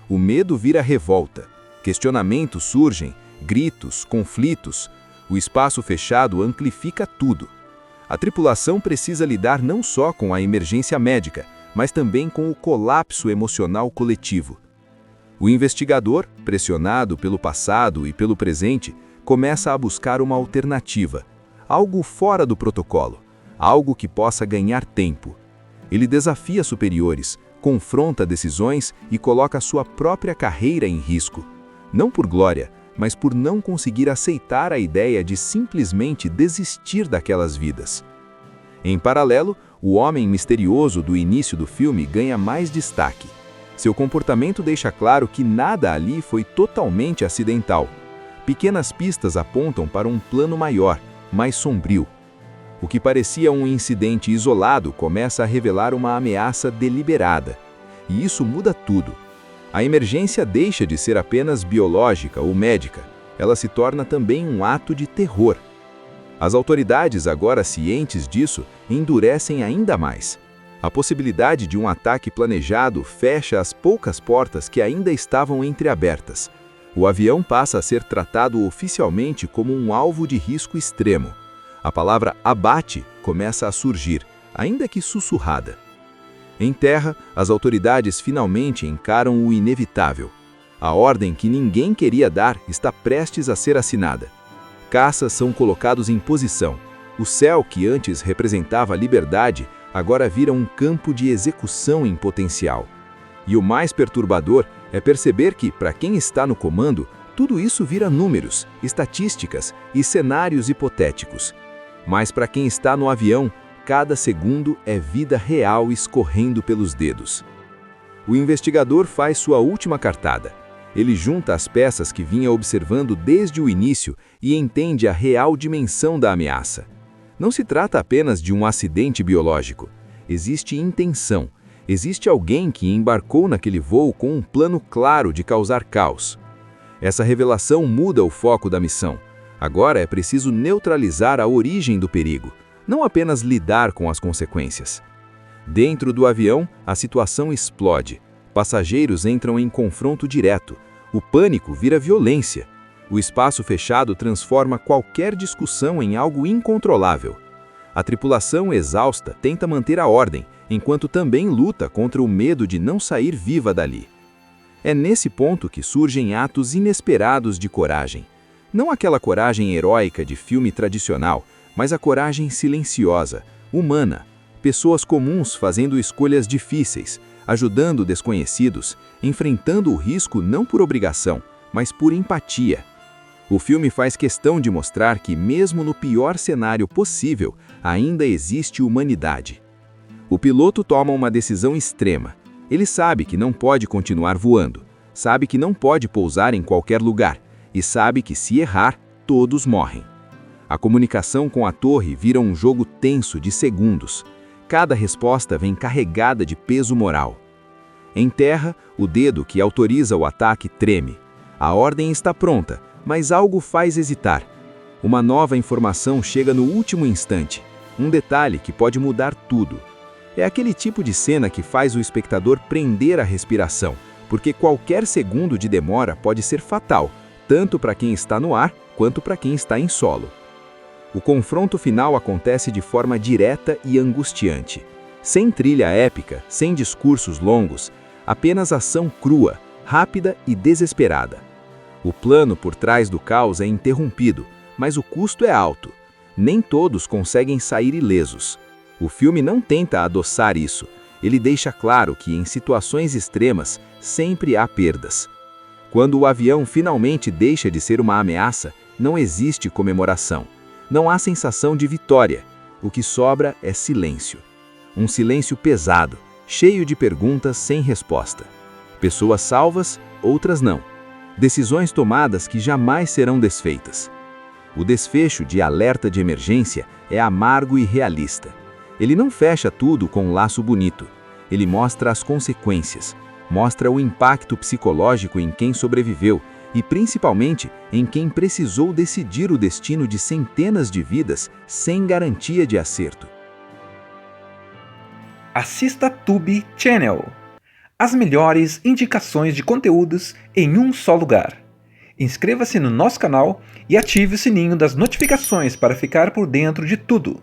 O medo vira revolta, questionamentos surgem, gritos, conflitos. O espaço fechado amplifica tudo. A tripulação precisa lidar não só com a emergência médica, mas também com o colapso emocional coletivo. O investigador, pressionado pelo passado e pelo presente, começa a buscar uma alternativa, algo fora do protocolo, algo que possa ganhar tempo. Ele desafia superiores, confronta decisões e coloca sua própria carreira em risco. Não por glória, mas por não conseguir aceitar a ideia de simplesmente desistir daquelas vidas. Em paralelo, o homem misterioso do início do filme ganha mais destaque. Seu comportamento deixa claro que nada ali foi totalmente acidental. Pequenas pistas apontam para um plano maior, mais sombrio. O que parecia um incidente isolado começa a revelar uma ameaça deliberada. E isso muda tudo. A emergência deixa de ser apenas biológica ou médica. Ela se torna também um ato de terror. As autoridades, agora cientes disso, endurecem ainda mais. A possibilidade de um ataque planejado fecha as poucas portas que ainda estavam entreabertas. O avião passa a ser tratado oficialmente como um alvo de risco extremo. A palavra abate começa a surgir, ainda que sussurrada. Em terra, as autoridades finalmente encaram o inevitável. A ordem que ninguém queria dar está prestes a ser assinada. Caças são colocados em posição. O céu, que antes representava a liberdade, agora vira um campo de execução em potencial. E o mais perturbador é perceber que, para quem está no comando, tudo isso vira números, estatísticas e cenários hipotéticos. Mas para quem está no avião, cada segundo é vida real escorrendo pelos dedos. O investigador faz sua última cartada. Ele junta as peças que vinha observando desde o início e entende a real dimensão da ameaça. Não se trata apenas de um acidente biológico. Existe intenção. Existe alguém que embarcou naquele voo com um plano claro de causar caos. Essa revelação muda o foco da missão. Agora é preciso neutralizar a origem do perigo, não apenas lidar com as consequências. Dentro do avião, a situação explode. Passageiros entram em confronto direto. O pânico vira violência. O espaço fechado transforma qualquer discussão em algo incontrolável. A tripulação, exausta, tenta manter a ordem, enquanto também luta contra o medo de não sair viva dali. É nesse ponto que surgem atos inesperados de coragem. Não aquela coragem heróica de filme tradicional, mas a coragem silenciosa, humana. Pessoas comuns fazendo escolhas difíceis, ajudando desconhecidos, enfrentando o risco não por obrigação, mas por empatia. O filme faz questão de mostrar que, mesmo no pior cenário possível, ainda existe humanidade. O piloto toma uma decisão extrema. Ele sabe que não pode continuar voando, sabe que não pode pousar em qualquer lugar e sabe que, se errar, todos morrem. A comunicação com a torre vira um jogo tenso de segundos. Cada resposta vem carregada de peso moral. Em terra, o dedo que autoriza o ataque treme. A ordem está pronta, mas algo faz hesitar. Uma nova informação chega no último instante. Um detalhe que pode mudar tudo. É aquele tipo de cena que faz o espectador prender a respiração, porque qualquer segundo de demora pode ser fatal, tanto para quem está no ar quanto para quem está em solo. O confronto final acontece de forma direta e angustiante. Sem trilha épica, sem discursos longos, apenas ação crua, rápida e desesperada. O plano por trás do caos é interrompido, mas o custo é alto. Nem todos conseguem sair ilesos. O filme não tenta adoçar isso. Ele deixa claro que, em situações extremas, sempre há perdas. Quando o avião finalmente deixa de ser uma ameaça, não existe comemoração. Não há sensação de vitória. O que sobra é silêncio. Um silêncio pesado, cheio de perguntas sem resposta. Pessoas salvas, outras não. Decisões tomadas que jamais serão desfeitas. O desfecho de alerta de emergência é amargo e realista. Ele não fecha tudo com um laço bonito. Ele mostra as consequências, mostra o impacto psicológico em quem sobreviveu e, principalmente, em quem precisou decidir o destino de centenas de vidas sem garantia de acerto. Assista Tube Channel. As melhores indicações de conteúdos em um só lugar. Inscreva-se no nosso canal e ative o sininho das notificações para ficar por dentro de tudo.